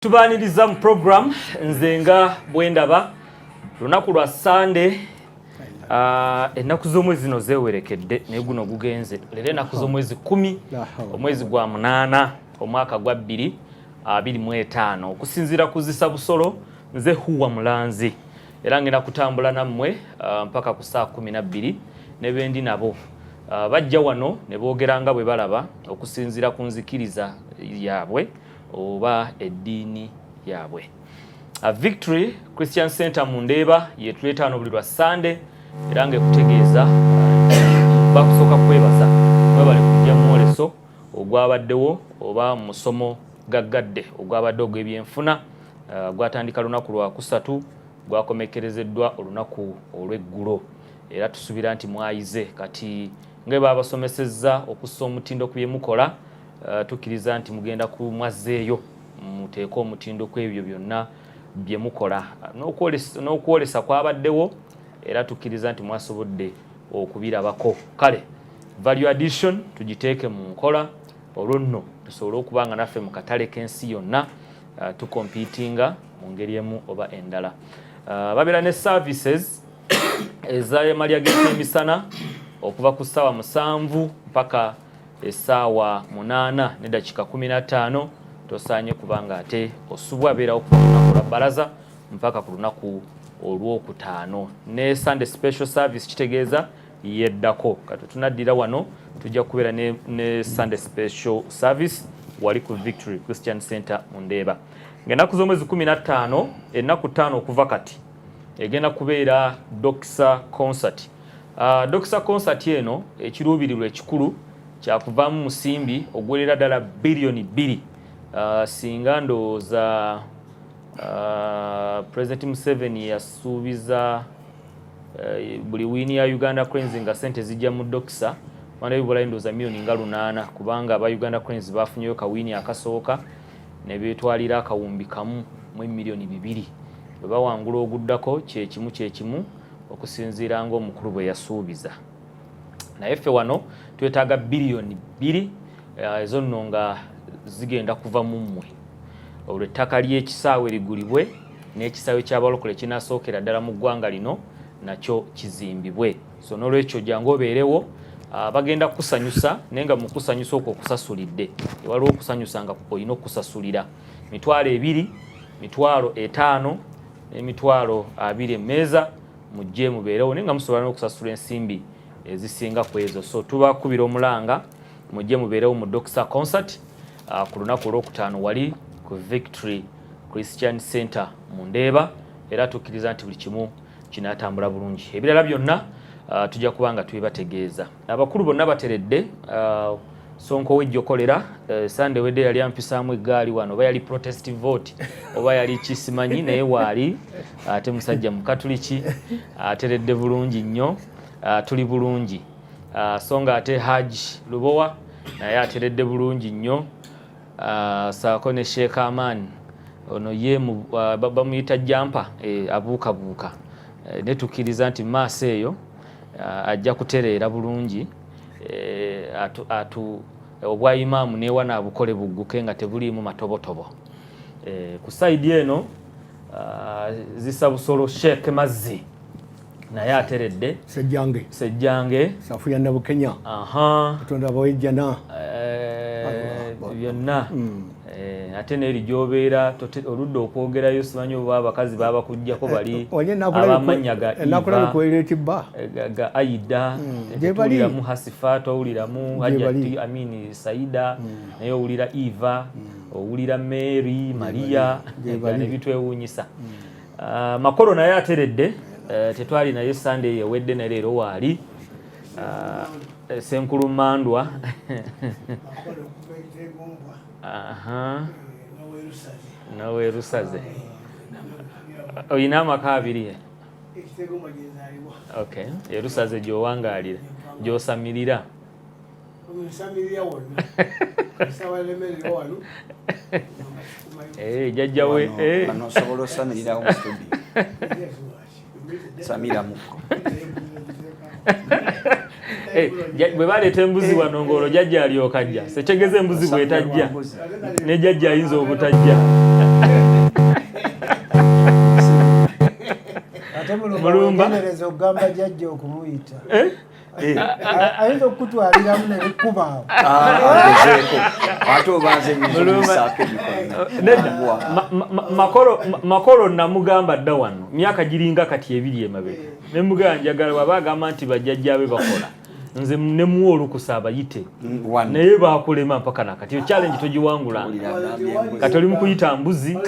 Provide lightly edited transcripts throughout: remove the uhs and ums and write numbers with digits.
Tubaniriza mu program nzenga bwendaba lunaku lwa Sunday ennaku z'omwezi zino zeewerekedde naye guno gugenze leero ennaku z'omwezi 10 omwezi gwa 8 omwaka gwa 2025 okusinziira ku zisa busolo nze Huwa Mulanzi era ngenda kutambula nammwe mpaka ku saa 12 ne bendi nabo bajja wano ne boogera nga bwe balaba okusinziira ku nzikiriza yaabwe oba eddiini yaabwe. Victory Christian Center Mundeba yetuleeta wano buli lwa Sunday era ng'ekutegeeza bakusooka kwebaza mwebale kujja mwoleso ogwabaddewo oba musomo gaggadde ogwabadde ogw'ebyenfuna gwatandika lunaku lwa kusatu gwakomekerezeddwa olunaku olw'eggulo era tusuubira nti mwayize kati nga babasomesezza okussa omutindo ku bye mukola tukkiriza nti mugenda kumwazzeeyo muteeka omutindo ku ebyo byonna bye mukola n'okwolesa kwabaddewo era tukkiriza nti mwasobodde okubirabako. Kale value addition tugiteeke mu nkola olwo nno tusobole okuba nga naffe mu katale k'ensi yonna tukompiitinga mu ngeri emu oba endala. Babeera ne services ez'amalya g'emisana okuva ku ssaawa 7 mpaka essaawa 8 ne dakika 15 tosaanye kubanga ate osubwa abeerawo ku lunaku lwa bbalaza mpaka ku lunaku olw'okutaano ne Sunday special service kitegeeza yeddako kati tunaddira wano tujja kubeera ne Sunday special service wali ku Victory Christian Center Mundeba ng'ennaku z'omwezi 15 ennaku 5 okuva kati egenda kubeera Doxa concert. Doxa concert eno ekiruubirirwa ekikulu kyakuvaamu musimbi ogwerera ddala biliyoni 2 singa ndowooza President Museveni yasuubiza buli wiini ya Uganda Cranes nga sente zijja mu Doxa wanda bibulayo ndowooza miliyoni nga 8 kubanga aba Uganda Cranes bafunyeyo kawiini akasooka ne beetwalira akawumbi kamu mu miliyoni 2 bwe bawangula oguddako kyekimu okusinziira ng'omukulu bwe yasuubiza. Naye ffe wano twetaaga biliyoni 2 ezo nno nga zigenda kuva mu mmwe olwo ettaka ly'ekisaawe ligulibwe n'ekisaawe ky'abalokole kinaasookera ddala mu ggwanga lino nakyo kizimbibwe. So n'olwekyo jangu obeerewo bagenda kusanyusa naye nga mu kusanyusa okwo okusasulidde ewaliwo okusanyusa nga olina okusasulira mitwalo 2 mitwalo 5 n'emitwalo 20 emmeeza mujje mubeerewo naye nga musobola n'okusasula ensimbi ezisinga ku ezo. So tubakubira omulanga mujje mubeerewo mu Doxa concert ku lunaku olw'okutaano wali ku Victory Christian Center Mundeba era tukkiriza nti buli kimu kinaatambula bulungi. Ebirala byonna tujja kuba nga tubibategeeza. Abakulu bonna bateredde Sonko wejjokolera Sunday wedde yali ampisaamu eggaali wano oba yali protest vote oba yali kisimanyi naye waali ate musajja mukatuliki ateredde bulungi nnyo tuli bulungi so nga ate Haji Lubowa naye ateredde bulungi nnyo saako ne Sheikh Aman ono ye bamuyita jampa abuukabuuka ne tukkiriza nti maaso eyo ajja kutereera bulungi obwa imaamu neewana abukole bugguke nga tebuliimu matobotobo. Ku saidi eno zisa busolo Sheikh Mazzi naye ateredde sejjange safu ya Nabukenya katonda bawejjana byonna ate neeri gy'obeera oludde okwogerayo simanyi oba abakazi baba kujjako bali abamanya ga Aida owuliramu Hasifa owuliramu Hajati Amini Saida naye owulira Eva owulira Mary Maria nebitwewuunyisa. Makolo naye ateredde tetwali naye Sunday yewedde ne leero waali Senkulu Mandwa nawe Rusaze oyina amaka abiri okay Yerusaze gy'owangaalira gy'osamirira jajjawe osobola osamirirawo mu studio samira muko bwe baleeta embuzi wano ng'olwo jjajja alyoka ajja sekyegeza embuzi bw'etajja ne jjajja ayinza obutajja mulumba genereza ogamba jajja okumuyita ayinza okutwaliramu nebikubaawo ate obanze bisaako makolo namugamba dda wano myaka giringa kati 2 emabega nemugamba njagala baba agamba nti bajjajjabe bakola nze nemuwa olukusa abayite naye bakulema mpaka nakati yo challenge togiwangula kati oli mu kuyita mbuzi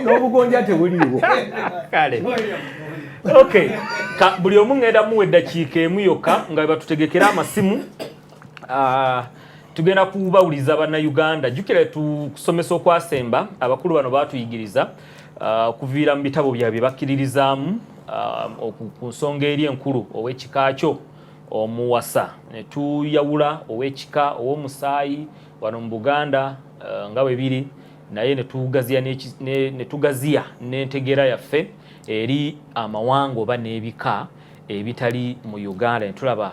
n'obugonja tebuliiwo kale okay buli omu ngenda muwa eddakiika emu yokka nga batutegekera amasimu tugenda kubawuliza bannayuganda jjukira tukusomesa okwasemba abakulu bano baatuyigiriza okuviira mu bitabo byabye bakkiririzaamu ku nsonga eri enkulu ow'ekika kyo omuwasa ne tuyawula ow'ekika ow'omusaayi wano mu Buganda nga bwe biri naye ne tugaziya n'entegeera yaffe eri amawanga oba n'ebika ebitali mu Uganda ne tulaba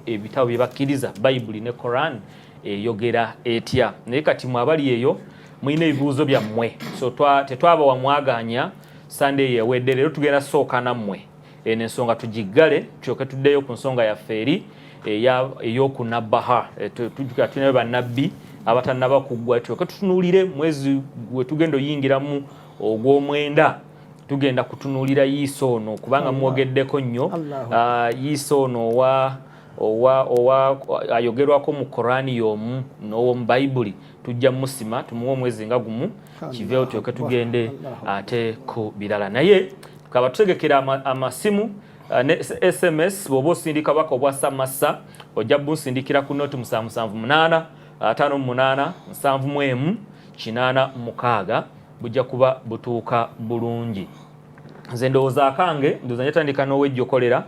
ebitabo bye bakkiriza Bayibuli ne Koran eyogera etya naye kati mwe abali eyo mulina ebibuuzo byammwe so tetwaba wamwaganya Sunday yewedde leero tugenda sooka nammwe n'ensonga tugiggale tulyoke tuddeyo ku nsonga yaffe eri ey'okunabbaha tujjukira tulina bannabbi abatannaba kuggwa tulyoke tutunuulire mwezi gwe tugenda oyingiramu ogw'omwenda tugenda kutunuulira Yiiso ono kubanga mwogeddeko nnyo Yiiso ono owa ayogerwako mu Korani y'omu n'ow'omu Bayibuli tujja musima tumuwa omwezi nga gumu kiveewo tulyoke tugende ate ku birala naye tukaba tutegekera amasimu ne SMS bw'oba osindika baka obwassa massa ojja bunsindikira ku noti 778 58 71 86 bujja kuba butuuka bulungi nze ndowooza akange ndowooza njatandika n'owejjokolera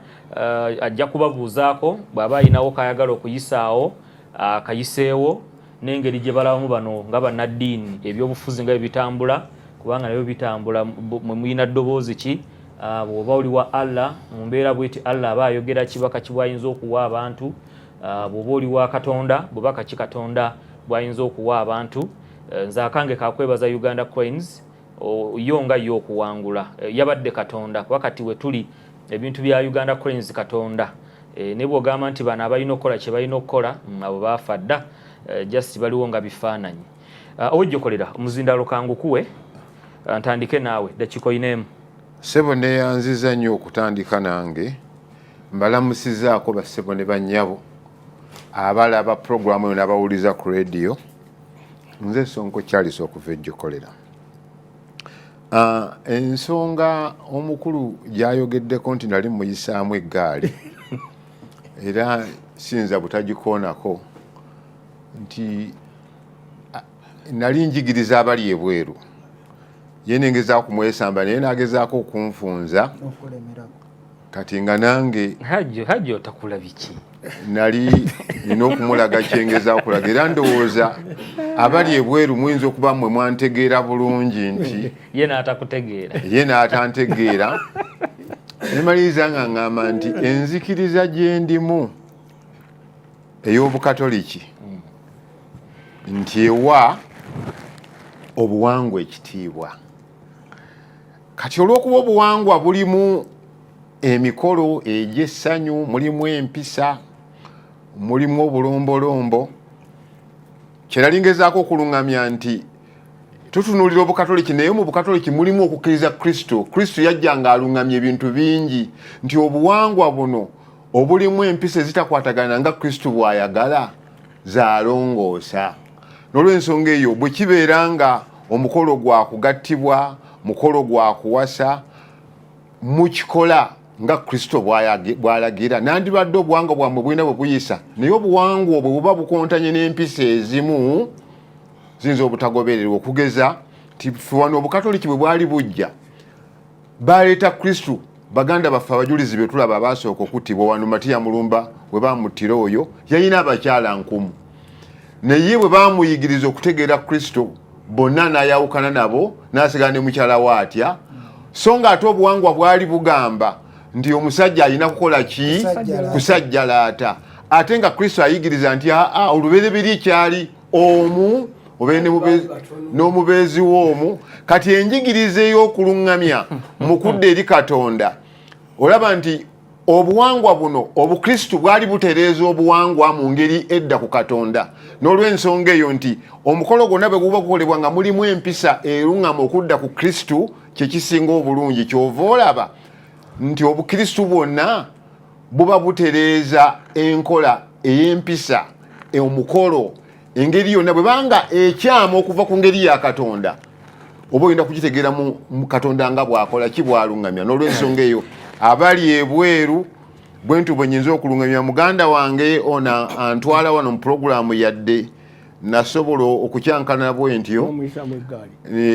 ajja kubabuuzaako bw'aba ayinawo kayagala okuyisaawo akayiseewo n'engeri gye balabamu bano nga bannaddiini ebyobufuzi nga bitambula kubanga nabyo bitambula mwe muyina ddoboozi ki bw'oba oli wa Allah mu mbeera bw'eti Allah aba ayogera kibaka ki bw'ayinza okuwa abantu bw'oba oli wa Katonda bubaka ki Katonda bw'ayinza okuwa abantu nze akange kakwebaza Uganda Cranes yo nga yo okuwangula yabadde Katonda kuba kati we tuli ebintu bya Uganda Cranes Katonda ne bw'ogamba nti bano abalina okukola kye balina okukola abo baafa dda just baliwo nga bifaananyi owejjokolera omuzindalo kangukuwe ntandike naawe dakiiko ineemu Ssebo neyanziza nnyo okutandika nange mbalamusizaako bassebo ne bannyabo abalaba puroguramu eyo n'abawuliza ku rediyo nze Sonko Charles okuva ejjokolera ensonga omukulu gyayogeddeko nti nali muyisaamu eggaali era sinza butagikoonako nti nali njigiriza abali ebweru ye nengezaako kumwesamba naye nagezaako okunfunza kati nga nange hajjo otakula biki nali nina okumulaga kyengeza okulaga era ndowooza abali ebweru muyinza okuba mmwe mwantegeera bulungi nti ye n'atakutegeera ye n'atantegeera nemaliriza nga ŋŋamba nti enzikiriza gye ndimu ey'obukatoliki nti ewa obuwangwa ekitiibwa kati olw'okuba obuwangwa bulimu emikolo egy'essanyu mulimu empisa mulimu obulombolombo kyerali ngezaako okuluŋŋamya nti tutunuulira obukatoliki naye mu bukatoliki mulimu okukkiriza Kristo yajja nga aluŋŋamya ebintu bingi nti obuwangwa buno obulimu empisa ezitakwatagana nga Kristo bw'ayagala zaalongoosa n'olw'ensonga eyo bwe kibeera nga omukolo gwa kugattibwa mukolo gwa kuwasa mukikola nga Kristo bw'alagira nandibadde obuwangwa bwammwe bulina bwe buyisa naye obuwangwa obwo buba bukontanye n'empisa ezimu ziyinza obutagobererwa okugeza ti wano obukatoliki bwe bwali bujja baleeta Kristo baganda baffe abajulizi be tulaba abasooka okuttibwa wano Matiya Mulumba bwe bamuttira oyo yalina abakyala 1,000 naye bwe bamuyigiriza okutegeera Kristo bonna n'ayawukana nabo n'asigala ne mukyala waatya so nga ate obuwangwa bwali bugamba nti omusajja alina kukola ki kusajjalaata ate nga Kristo ayigiriza nti olubereberye kyali omu obeera n'omubeezi w'omu. Kati enjigiriza ey'okuluŋŋamya mu kudda eri Katonda, olaba nti obuwangwa buno Obukristu bwali butereeza obuwangwa mu ngeri edda ku Katonda, n'olw'ensonga eyo nti omukolo gwonna bwe guba gukolebwa nga mulimu empisa eruŋŋama okudda ku Kristu, kye kisinga obulungi. Kyova olaba nti Obukristu bwonna buba butereeza enkola ey'empisa, omukolo, engeri yonna bwebanga ekyama okuva ku ngeri ya Katonda, oba oyinza kukitegeera mu Katonda nga bw'akola ki bw'aluŋŋamya. N'olw'ensonga eyo abali ebweru bwentu bwe nyinza okuluŋŋamya, muganda wange ona antwala wano mu puroguramu yadde nasobola okukyankana bwentyo,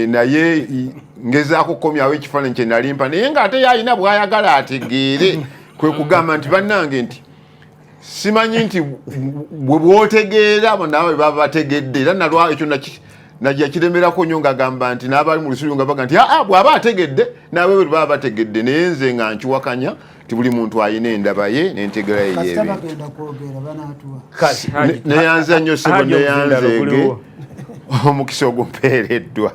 naye ngezaako okukomyawo ekifaananyi kye nalimpa, naye ng'ate yalina bw'ayagala ategeere, kwe kugamba nti bannange nti simanyi nti bwe bwotegeera nawe baba bategedde. Era nalwa ekyo najja kiremerako nnyo ng'agamba nti n'abali mu lusuubi nga baga nti bw'aba ategedde naawe bwe baba bategedde. Naye nze nga nkiwakanya ti buli muntu alina endaba ye n'entegera ye y'ebintu. Neyanza nnyo ssebo, neyanzeege omukisa ogumpeereddwa.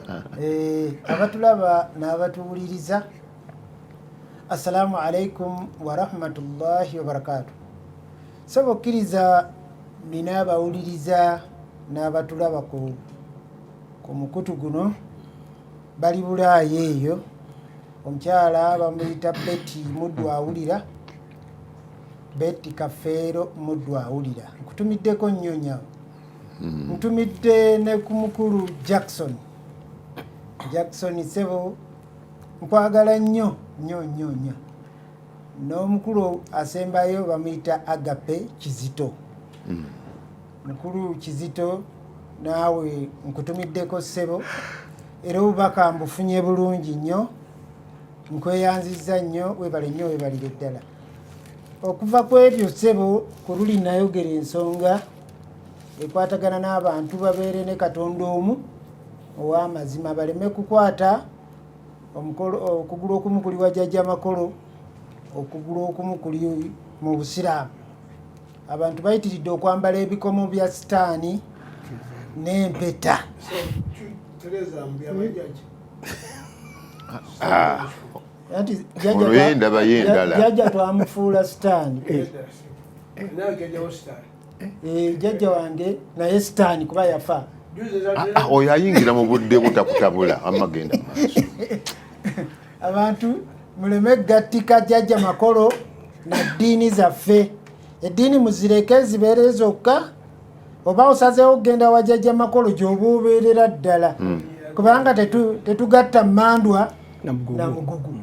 Abatulaba n'abatuwuliriza, assalamu alaikum warahmatullahi wabarakatuh. Sebo okkiriza nina abawuliriza n'abatulaba ku mukutu guno bali Bulaaya eyo. Omukyala bamuyita Betty Muddu awulira, Betty Kafeero Muddu awulira. Nkutumiddeko nnyo nyawo. Ntumidde ne ku mukulu Jackson Sebo, nkwagala nnyo nnyo nnyo nnyo. N'omukulu asembayo bamuyita Agape Kizito. Mukulu Kizito naawe nkutumiddeko ssebo, era obubaka mbufunye bulungi nnyo, nkweyanzizza nnyo, webale nnyo, webalire ddala. Okuva ku ebyo ssebo, ku luli nayogera ensonga ekwatagana n'abantu babeere ne Katonda omu ow'amazima, baleme kukwata okugulu okumu kuli wa jjajja makolo, okugulu okumu kuli mu Busiraamu. Abantu bayitiridde okwambala ebikomo bya sitaani n'empeta. Jjajja twamufuula sitaani. Jjajja wange naye sitaani kuba yafa. Oyo ayingira mu budde butakutabula amagenda maaso. Abantu muleme gattika jjajja makolo na ddiini zaffe. Eddiini muzireke zibeere zokka, oba osazeewo okugenda wa jjajja makolo gy'oba obeerera ddala, kubanga tetugatta mmandwa na mugugu.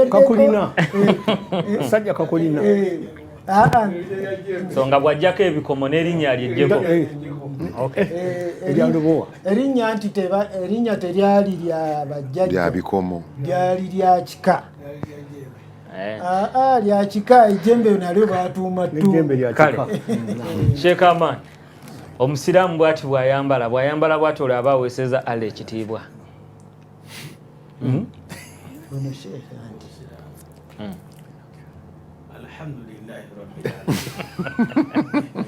Kakulina sajja kakulina songa bwajjako ebikomo n'erinnya lyejjeko. Erinnya nti erinnya teryali lya bajjajja, lya bikomo, lyali lya kika. Lya kika. Ejjembe nalyo baatuuma ttu. Kale Sheikh Aman, omusiraamu bw'ati bw'ayambala bw'ati olaba aweeseza Allah ekitiibwa. Alhamdulillahi rabbil alamin.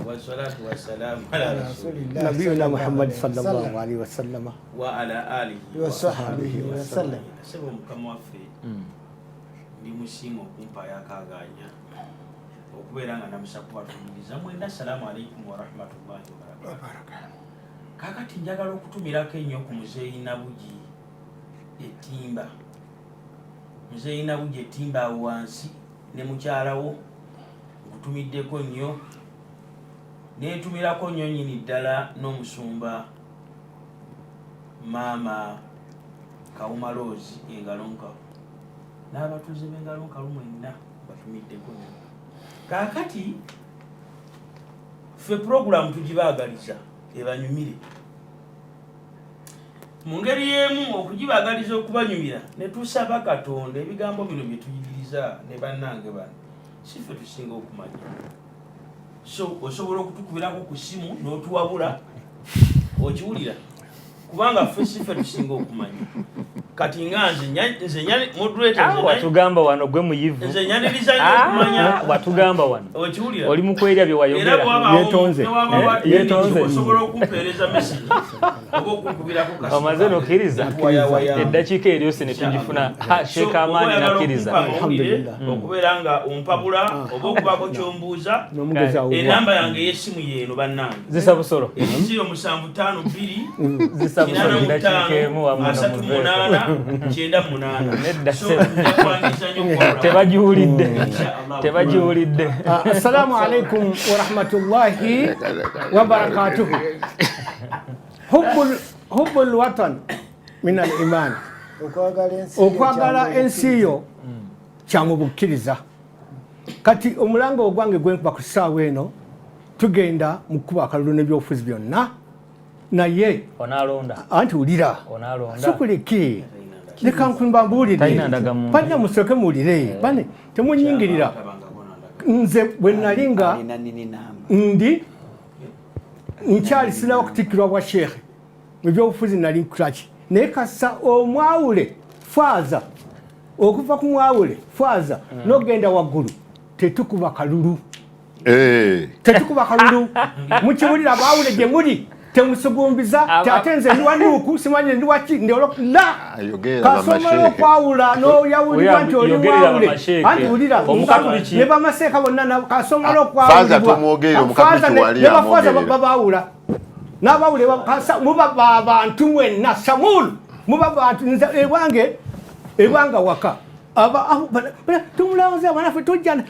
Wassalatu wassalamu ala rasulillah nabiyina Muhammad sallallahu alaihi wasallam wa ala alihi wa sahbihi wa sallam. Sebo mukama waffe ndi musiimo okumpa yakaganya okubeera nga namusa kubatuliriza mwenda. Assalamu alaikum warahmatullahi wabarakatuh. Kakati njagala okutumirako ennyo ku Muzeeyi Nabugi Ettimba. Muzeeyi Nabugi Ettimba awo wansi ne mukyalawo nkutumiddeko nnyo, nentumirako nnyo nnyini ddala n'omusumba maama Kawuma Rose Engalonkalu n'abatuuze b'Engalonkalu mwenna batumiddeko nnyo. Kaakati ffe puroguramu tugibaagaliza ebanyumire mu ngeri y'emu, okugibaagaliza okubanyumira ne tusaba Katonda ebigambo bino bye tuyigiriza ne bannange bano si ffe tusinga okumanya. So osobola okutukubirako ku simu n'otuwabula, okiwulira kubanga ffe tusinga okumanya kati nga nze moderator watugamba wano gwe muyivu nze nyaniriza nnyo okumanya watugamba wano okiwulira oli mukwerya bye wayogera yetonze osobola okumpeereza message oba okunkubirako kasi omaze nokkiriza eddakiika eri yose ne tugifuna Sheikh Amani nakkiriza okubeera nga ompabula oba okubaako kyombuuza enamba yange y'essimu yeeno bannange zisa busolo ekiro 752 zisa busolo eddakiika emu wamu munaana 98 nedda so njakwandiza nnyo tebagiwulidde assalamu alaikum warahmatullahi wabarakatuhu hubbul watan min al iman okwagala ensi yo kyamubukkiriza kati omulango ogwange gwenkuba ku ssaawa eno tugenda mu kkuba akalulu n'ebyobufuzi byonna naye onalonda anti wulira sokuleke leka nkumba mbuulire banne musooke muwulire banne temunyingirira nze bwe nali nga ndi nkyalisirawo okutikkirwa bwa sheekhe mu byobufuzi nali nkulaki naye kasa omwawule faaza okuva ku mwawule faaza n'ogenda waggulu tetukuba kalulu tetukuba kalulu mukiwulira baawule gye muli temusugumbiza ate nze ndi wanuuku simanyi ndi waki ndiola kasomala okwawula n'oyawulibwa nti oli mwawule anti wulira ne bamaseeka bonna kasomala okwawulibwa ne bafaaza babaawula n'abaawule muba abantu mwenna samulu muba bantu nze ebanga waka tumulawoza abanaffe tujja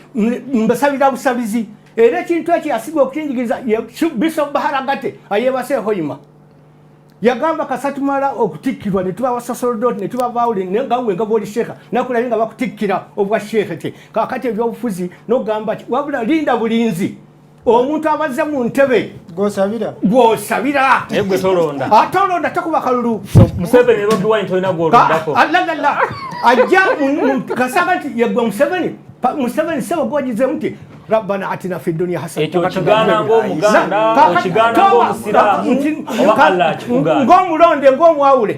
mbasabira busabizi era ekintu ekyo yasigwa okukinjigiriza Bishop Baharagate ayebase Hoima yagamba kasatumala okutikkirwa ne tuba basaserdoti ne tuba bawuli ngawe nga boli sheekha nakulabi nga bakutikkira obwa sheekhe te kakati ebyobufuzi n'ogamba wabula linda bulinzi omuntu abaze mu ntebe gw'osabira egwe tolonda atolonda takuba kalulu Museveni Bobi Wine tolina gwolondako ajja kasaba nti yegwe Museveni sebo gwagizemu nti Rabbana atina fi dunya hasana ekyo kigaana ng'omuganda okigaana ng'omusiraamu oba Allah akikugaana ng'omulonde ng'omwawule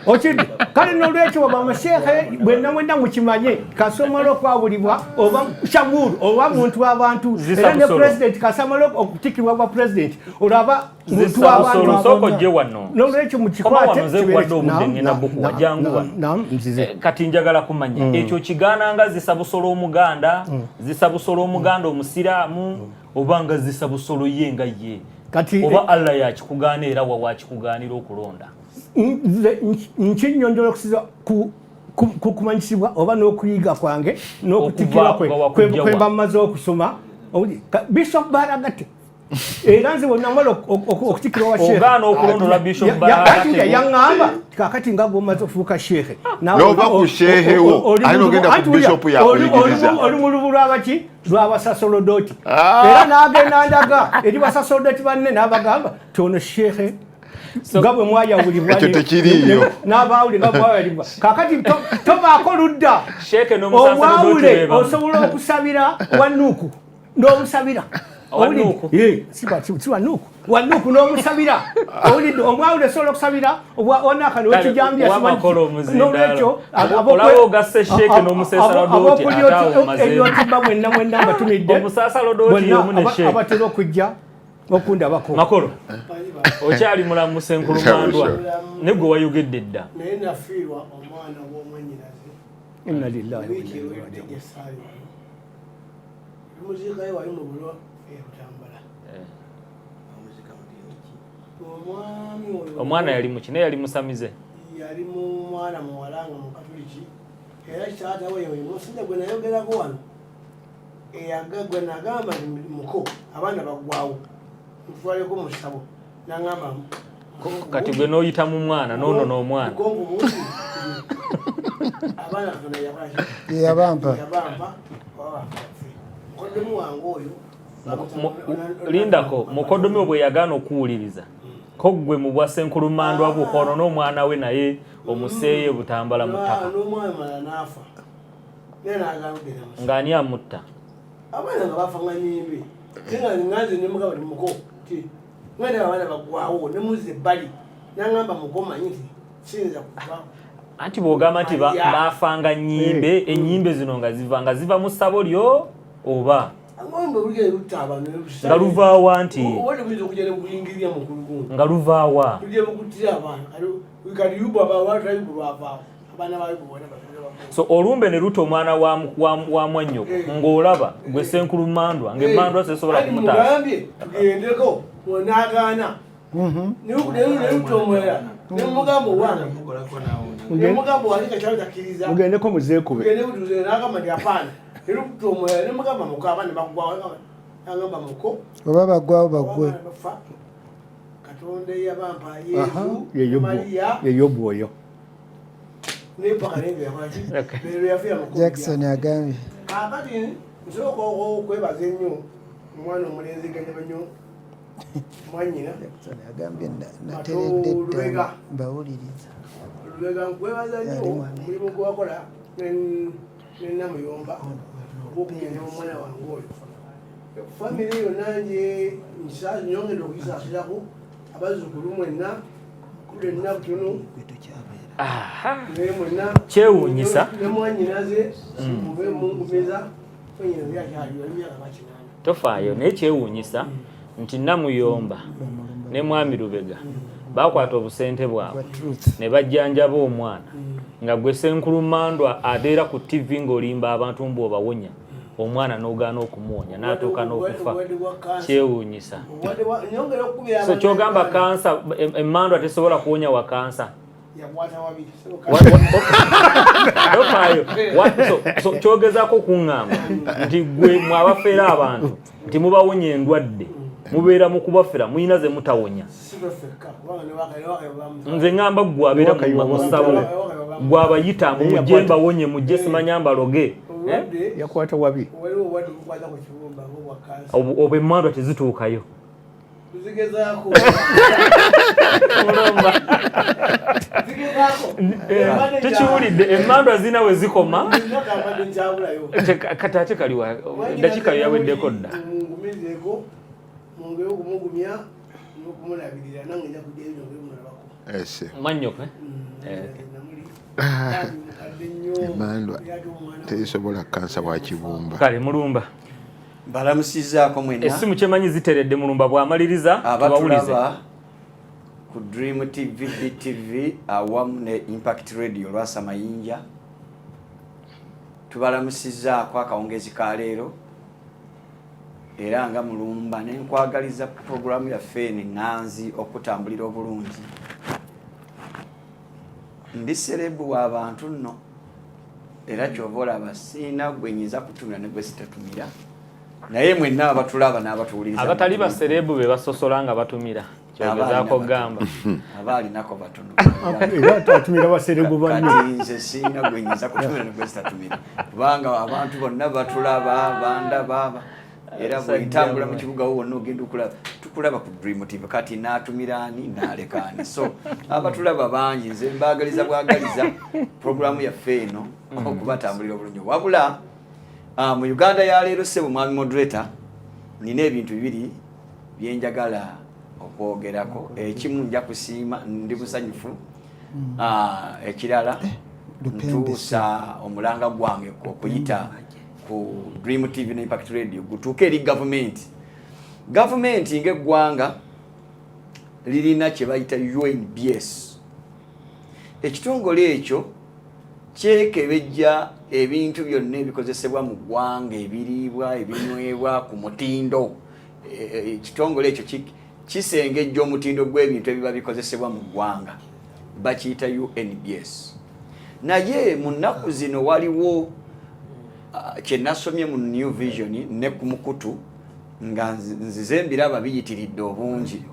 okidde kale n'olwekyo oba amasheekhe bwenna mukimanye kasomala okwawulibwa oba shamuru oba muntu w'abantu era ne pulezidenti kasomala okutikkirwa bwa pulezidenti olaba muntu w'abantu soko gye wano n'olwekyo mukikwate kati njagala kumanya ekyo kigaana nga zisa busolo omuganda zisa busolo omuganda omusiraamu obanga zisa busolo ye nga ye oba Allah yakikugaana era wakikugaanira okulonda nkinyonjola okusiza kumanyisibwa oba n'okuyiga kwange n'okutikkira kwemba mmaze okusoma Bishop Baharagate era nze bwenamala okutikkira wa sheekhe ogaana okulondola Bishop Baharagate yaŋŋamba kakati nga bw'omaze okufuuka sheekhe n'ova ku sheekhe wo ali n'ogenda ku Bishop yakuyigiriza oli mu lubu lwabaki lw'abasasolodoti era n'agenda ndaga eri basasolodoti banne n'abagamba tono sheekhe nga bwe mwayawulibwa ekyo tekiriiyo n'abaawule nga mwayawulibwa kakati tobaako ludda omwawule osobola okusabira wanuuku n'omusabira si wanuuku wanuuku n'omusabira owulidde omwawule osobola okusabira onaka n'olwekyo olaba ogassa sheeke n'omusasalodoti ebyotimba mwenna mbatumidde abatera okujja okundabako Makolo okyali mulamu Musenkulumandwa ne gwe wayogedde dda naye nafiirwa omwana w'omwennyinaze inna lillahi wa inna ilaihi raji'un muziikayo wali mu bulo ebutambala omwana yali muki naye yali musamize yali mu mwana muwala nga mukatuliki era kitaata we musajja gwe nayogerako wano gwe nagamba muko abaana baggwawo ntwaleko mu ssabo naŋŋamba kati gwe n'oyita mu mwana noono n'omwana abaana katono yabampa mukodomi wange oyo lindako mukodomi bwe yagaana okuwuliriza ko gwe mu bwa Senkulumandwa bukono n'omwana we naye omuseeye butambala mu ttaka n'omwana mala n'afa naye n'agambira ng'ani amutta abaana nga bafa nga nyimbi nganze ne mugaba muko ti ngende abaana bagwawo ne muze bali nangamba mukoma nti sinza kuva anti bwogamba nti bafanga nnyimbe ennyimbe zino nga ziva mu ssabo lyo oba ngombe bugere lutaba nga luvaawa nti wali kuyiza okujja ne kuyingirira mu kulugundu nga luvaawa tujje mukutira abaana kali yuba abantu ayi bulwava abana bayi bubona so olumbe ne luta omwana wa mwannyoko ng'olaba gwe senkulu mandwa ng'emmandwa tesobola kumutaasa mugambye tugendeko onagaana neutomwera nemugambo wange nemugambo wali kakyalo takkiriza mugendeko muzeekube gende butuze nagamba ndi apaana nerutomwera nemugamba muko abaana bagwawo agamba muko oba bagwawo bagwe katonda eyabampa yesu Maria yeyobu oyo nepaka nebyakaki lero yafira muko Jackson agambye kakati nsooka okwebaza ennyo omwana omulenzi ganyaba nnyo mwanyina Jackson agambye nateredde ddala mbawuliriza lubega nkwebaza nnyo mulimu gwakola nenamuyomba okunyanya omwana wange oyo famire eyo nanje nyongedde okugisaasirako abazzukulu mwenna kulenna kutono naye mwenna kyewuunyisa nemwanyinaze mube mungumiza wenyina yakyaliwa emyaka bakinaana tofaayo naye kyewuunyisa nti namuyomba ne mwami Lubega bakwata obusente bwabwe ne bajjanjaba omwana nga gwe senkulu mandwa abeera ku TV ng'olimba abantu mbu obawonya omwana n'ogaana okumuwonya n'atuuka n'okufa kyewuunyisa so kyogamba kansa emmandwa tesobola kuwonya wa kansa yakwata wabiri so kyogezaako kuŋŋamba nti gwe mwabafeera abantu nti mubawonya endwadde mubeera mu kubafera muyina ze mutawonya nze ŋŋamba gwe abeera mu ssabo gwabayita mumujje mbawonye mujje simanya mbaloge yakwata wabi oba emmandwa tezituukayo tukiwulidde emmandwa zina we zikoma kati ate kaliwa dakiika yo yaweddeko dda mwannyoko emmandwa tezisobola kansa wa kibumba kale mulumba mbalamusizaako mwenna essimu kyemanyi ziteredde mulumba bw'amaliriza tubawulize ku Dream TV, DTV awamu ne Impact Radio Lwasa Mayinja tubalamusizaako akawungezi ka leero era nga mulumba nenkwagaliza programu yaffe ennanzi okutambulira obulungi ndi serebu w'abantu nno era kyova olaba siina gwenyiza kutumira ne gwe sitatumira naye mwenna abatulaba n'abatuwuliriza abatali baserebu be basosola nga batumira kyogezaako gamba abaalinako batono era twatumira baserebu banne kati nze siina gwenyiza kutumira ne gwe sitatumira kubanga abantu bonna batulaba bandaba era bwentambula mu kibuga wonna ogenda okulaba tukulaba ku Dream TV kati naatumiraani naalekaani so abatulaba bangi nze mbaagaliza bwagaliza programu yaffe eno okubatambulira obulungi wabula mu Uganda ya leero ssebo mwami moderator nina ebintu bibiri byenjagala okwogerako ekimu nja kusiima ndi busanyufu ekirala ntuusa omulanga gwange okuyita ku Dream TV ne Impact Radio gutuuke eri gavumenti ng'eggwanga lirina kye bayita UNBS ekitongole ekyo kyekebejja ebintu byonna ebikozesebwa mu ggwanga ebiriibwa ebinywebwa ku mutindo ekitongole ekyo kisengejja omutindo gw'ebintu ebiba bikozesebwa mu ggwanga bakiyita UNBS naye mu nnaku zino waliwo kye nasomye mu New Vision ne ku mukutu nga nzize mbiraba biyitiridde obungi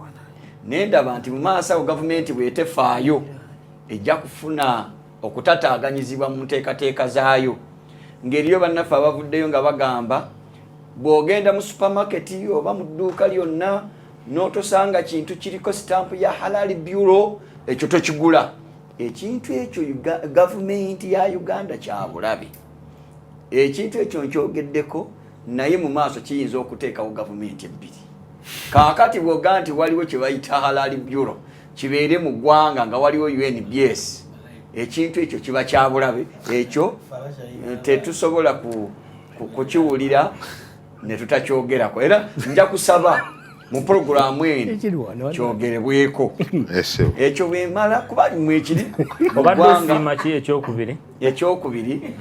nendaba nti mu maaso awo gavumenti bwetefaayo ejja kufuna okutataaganyizibwa mu nteekateeka zaayo ng'eriyo bannaffe abavuddeyo nga bagamba bw'ogenda mu supermarket oba mu dduuka lyonna n'otosanga kintu kiriko sitampu ya Halal Bureau ekyo tokigula ekintu ekyo gavumenti ya Uganda kya bulabe ekintu ekyo nkyogeddeko naye mu maaso kiyinza okuteekawo gavumenti ebbiri kaakati bw'oga nti waliwo kye bayita Halal Bureau kibeere mu ggwanga nga waliwo UNBS ekintu ekyo kiba kyabulabe ekyo tetusobola kukiwulira ne tutakyogerako era nja kusaba mu programu eno kyogerebweko ekyo bwemala kuba mwekiri obadde osiima ki ekyokubiri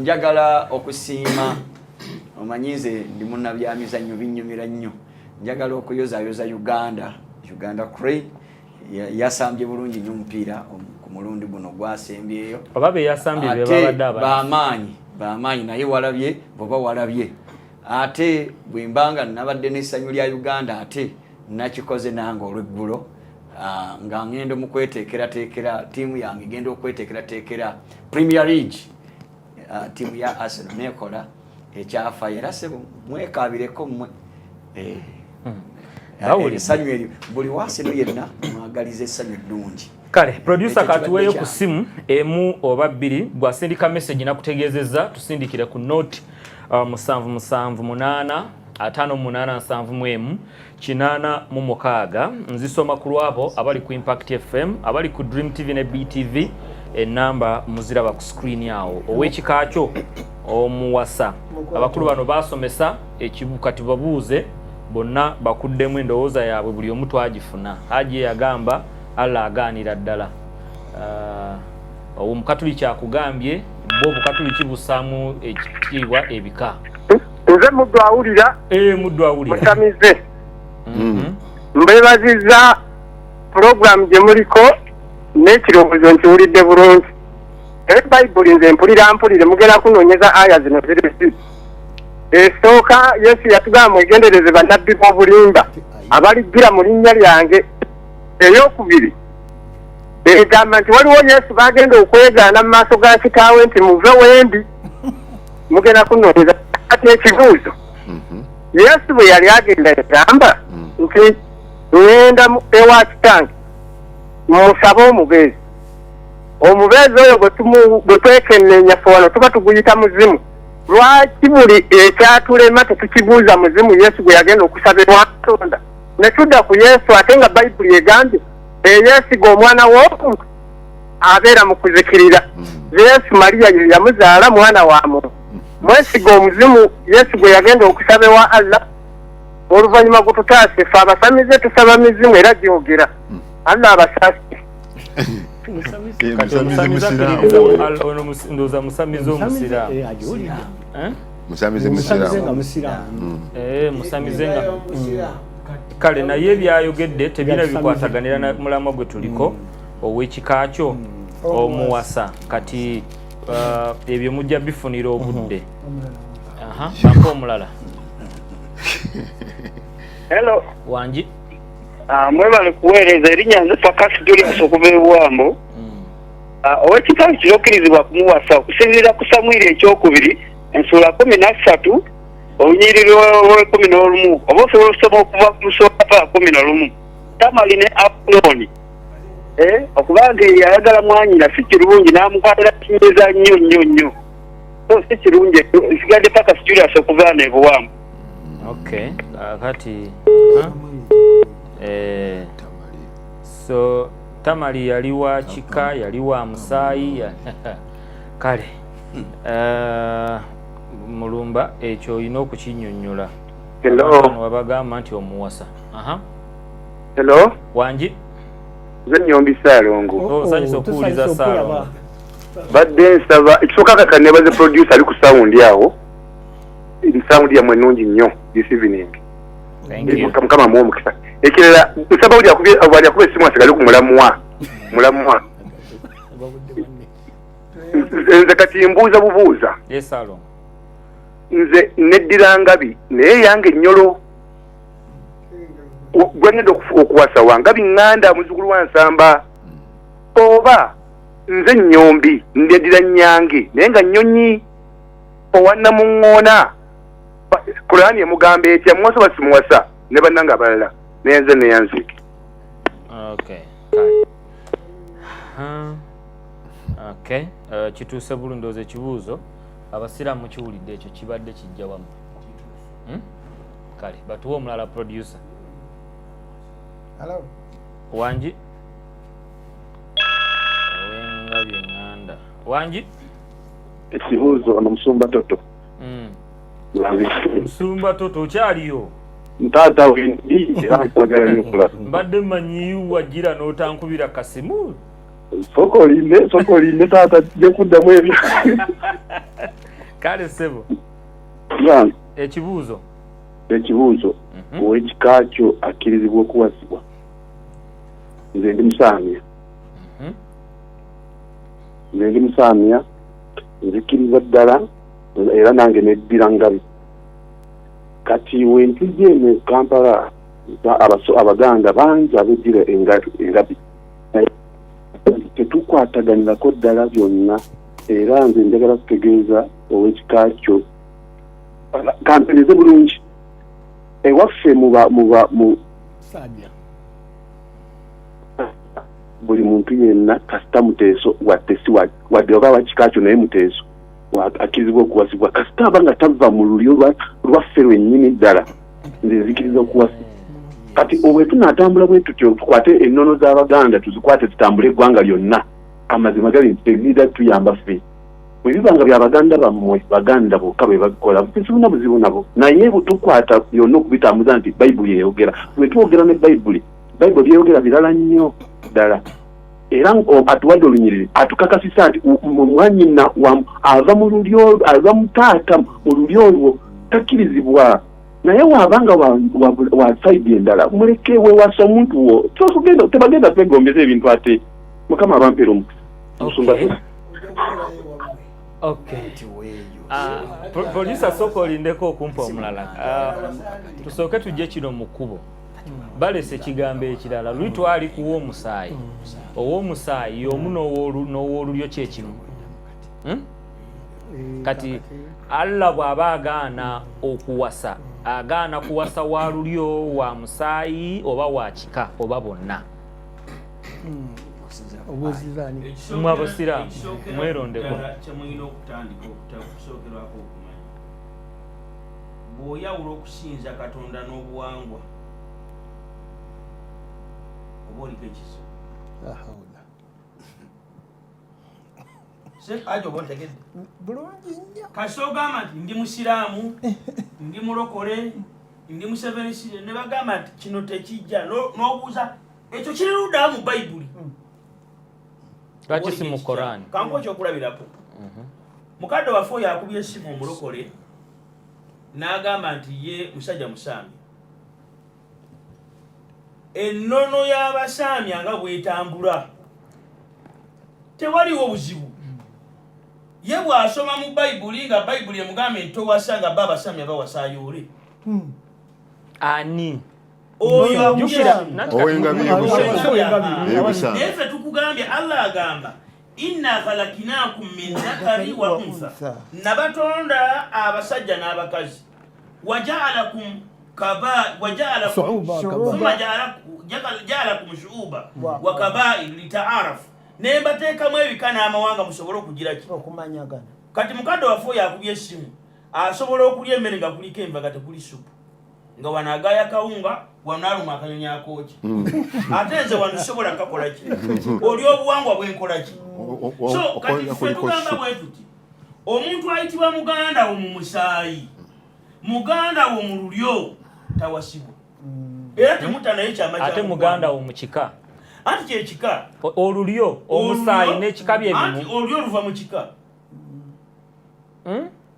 njagala okusiima omanyize ndi munnabyamizannyo binyumira nnyo njagala okuyozayoza Uganda Crane yasambye bulungi nnyo omupiira ku mulundi guno gwasembyeyo oba beyasambye bamaanyi naye walabye boba walabye ate bwembanga nabadde n'essanyu lya Uganda ate nakikoze nange olweggulo nga ngenda mu kweteekerateekera tiimu yange genda okweteekerateekera Premier League tiimu ya Arsenal nekola ekyafa era sebo mwekabireko mmwe essanyu eri buli waasino yenna mwagaliza essanyu eddungi. Kale producer katuweeyo ku simu emu oba bbiri bw'asindika message nakutegeezezza tusindikire ku note 7787871 nzisoma ku lwabo abali ku Impact FM abali ku Dream TV ne BTV enamba muziraba ku screen yawo ow'ekikakyo omuwasa abakulu bano basomesa ekibuka tibabuuze bonna bakuddemu endowooza yaabwe buli omu twagifuna Haji yagamba Allah agaanira ddala omukatuliki akugambye bo obukatuliki busaamu ekitiibwa ebika nze muddu awulira musamize mbebazizza puroguramu gye muliko n'ekirowoozo nkiwulidde bulungi bayibuli nze mpulire mugenda kunoonyeza aya zino ziri esooka Yesu yatugamba mwegendereze bannabbi b'obulimba abalijjira mu linnya lyange ey'okubiri egamba nti waliwo Yesu bagenda okwegaana mu maaso ga kitaawe nti muve wendi mugenda kunoonyeza ati ekibuuzo Yesu bwe yali agenda yagamba nti ngenda ewa kitange musabe omubeezi oyo bwe twekenneenya wano tuba tuguyita muzimu lwaki buli ekyatulema tetukibuuza muzimu Yesu bwe yagenda okusabirwa Katonda ne tudda ku Yesu ate nga bayibuli egambye eyeesiga omwana w'omuntu abeera mu kuzikirira Yesu Mariya ye yamuzaala mwana wa muntu mwesiga omuzimu Yesu bwe yagenda okusabe wa Allah oluvannyuma gututaase ffe abasamize tusaba mizimu era gyogera Allah abasaasi ndoza musamize omusiraamu musamize nga kale naye ebyayogedde tebina bikwataganira na mulamwa gwe tuliko ow'ekikakyo omuwasa kati ebyo mujja bifunira obudde bampa omulala hello wangi mwebale kuweereza erinnya nze Fakasi Julius okuva eBwambo ow'ekitabo kirokkirizibwa kumuwasa okusinziira ku Samwiri ekyokubiri ensula 13 olunyiriri lw'11 oba osobola okusoma okuva ku lusooka paka 11 Tamali ne Amunoni okuba nti yayagala mwanyina si kirungi n'amukwatira kinyeza nnyo so si kirungi sigadde Fakasi Julius okuva eBwambo. Okay kati so Tamali yali wa kika yali wa musaayi kale mulumba ekyo olina okukinnyonnyola wabagamba nti omuwasa hello wangi nze Nnyombi Ssaalongo osanyusa okuwuliza Ssaalongo badde nsaba ekisooka kaka nebaze producer ali ku sawundi awo sawundi yamwe ennungi nnyo this evening mukama muwe omukisa ekirala nsaba buli akuba essimu asigale ku mulamwa nze kati mbuuza bubuuza nze neddira Ngabi naye yange Nnyolo gwengenda okuwasa wa Ngabi ŋŋanda muzzukulu wa Nsamba oba nze Nnyombi ndeddira Nnyange naye nga Nnyonyi owannamuŋŋoona Kurani emugamba etya muwasa basimuwasa ne bannanga abalala naye nze neyanzike. Kituuse bulundoze ekibuuzo abasiraamu kiwulidde ekyo kibadde kijja wamu kale batuwa omulala producer. Hello. Wanji Awenga byenganda Wanji ekibuuzo ono Musumba Toto. Musumba Toto kyaliyo ntaata wendi era nkwagala nnyo. mbadde manyi wagira n'otankubira kasimu sokolinde taata jja kuddamu ebyo. kale sebo ekibuuzo ow'ekika kyo akkirizibwa okuwasibwa. Nze ndi musaamya nzikiriza ddala era nange neddira ngabi. Kati wentujja eno e Kampala abaganda bangi abeddira engabi tetukwataganirako ddala byonna, era nze njagala kutegeeza ow'ekika kyo kampeneze bulungi ewaffe mu buli muntu yenna kasita muteeso wadde oba wakika kyo naye muteeso akkirizibwa okuwasibwa kasita aba nga tava mu lulyo lwaffe lwennyini ddala nze nzikiriza okuwasibwa. Kati obwe tunaatambula bwe tutyo tukwate ennono z'Abaganda tuzikwate tutambule eggwanga lyonna, amazima gali nti tegenda tuyamba ffe. Bwe bibanga by'Abaganda bammwe baganda bokka bwe babikola tesibuna buzibu nabo, naye tukwata byonna okubitambuza nti Bayibuli eyogera. Bwe twogera ne Bayibuli byeyogera birala nnyo ddala, era atuwadde olunyiriri atukakasisa nti mwanyina ava mu lulyo ava mu taata mu lulyo olwo takkirizibwa. Naye wabanga wa saidi endala muleke wewasa omuntu wo tebagenda kwegombeza ebintu ate Mukama abampeera Musumba. Producer soko olindeko okumpa omulala. Tusooke tujje kino mu kkubo. Balese ekigambo ekirala luli twali kuwa omusaayi. Ow'omusaayi y'omu n'owoolulyo kyekimu. Kati Allah bw'aba agaana okuwasa, agaana kuwasa wa lulyo, wa musaayi oba wa kika oba bonna. Mwe abasiraamu mwerondeko. Kyemulina okutandika okusookerwako okumanya bw'oyawula okusinza Katonda n'obuwangwa oba oliko ekiso ajo bontegedde bulungi nnyo. Kasi ogamba nti ndi musiraamu ndi mulokole ndi musevenisi ne bagamba nti kino tekijja n'obuuza ekyo kiri luddawo mu Bayibuli lwaki si mu Korani kampo kyokulabirako. Mukadde waffe oyo akubye essimu omulokole n'agamba nti ye musajja musaami, ennono y'abasaamya nga bwetambula tewaliwo buzibu. Ye bw'asoma mu Bayibuli nga Bayibuli emugamba nti towasa nga abasaamya bawasaayo ole ani oyo naye ffe tukugambye Allah agamba inna khalakinakum min dhakari wa untha, nabatonda abasajja n'abakazi, waja'alakum shu'uba wa kaba'ir lita'arafu, ne mbateekamu ebika n'amawanga musobole okugira ki okumanyagana. Kati mukadde waffe oyo akubye essimu asobola okulya emmere nga kuliko enva nga tekuli supu, nga wano agaaya kawunga wano aluma akanyonyi akooki ate nze wano sobola kakola ki oli obuwangwa bwenkola ki. So kati ffe tugamba bwe tuti omuntu ayitibwa muganda wo mu musaayi, muganda wo mu lulyo tawasibwa, era temutta naye kyama ate muganda wo mu kika anti kyekika olulyo omusaayi n'ekika bye bimu. Anti olulyo luva mu kika,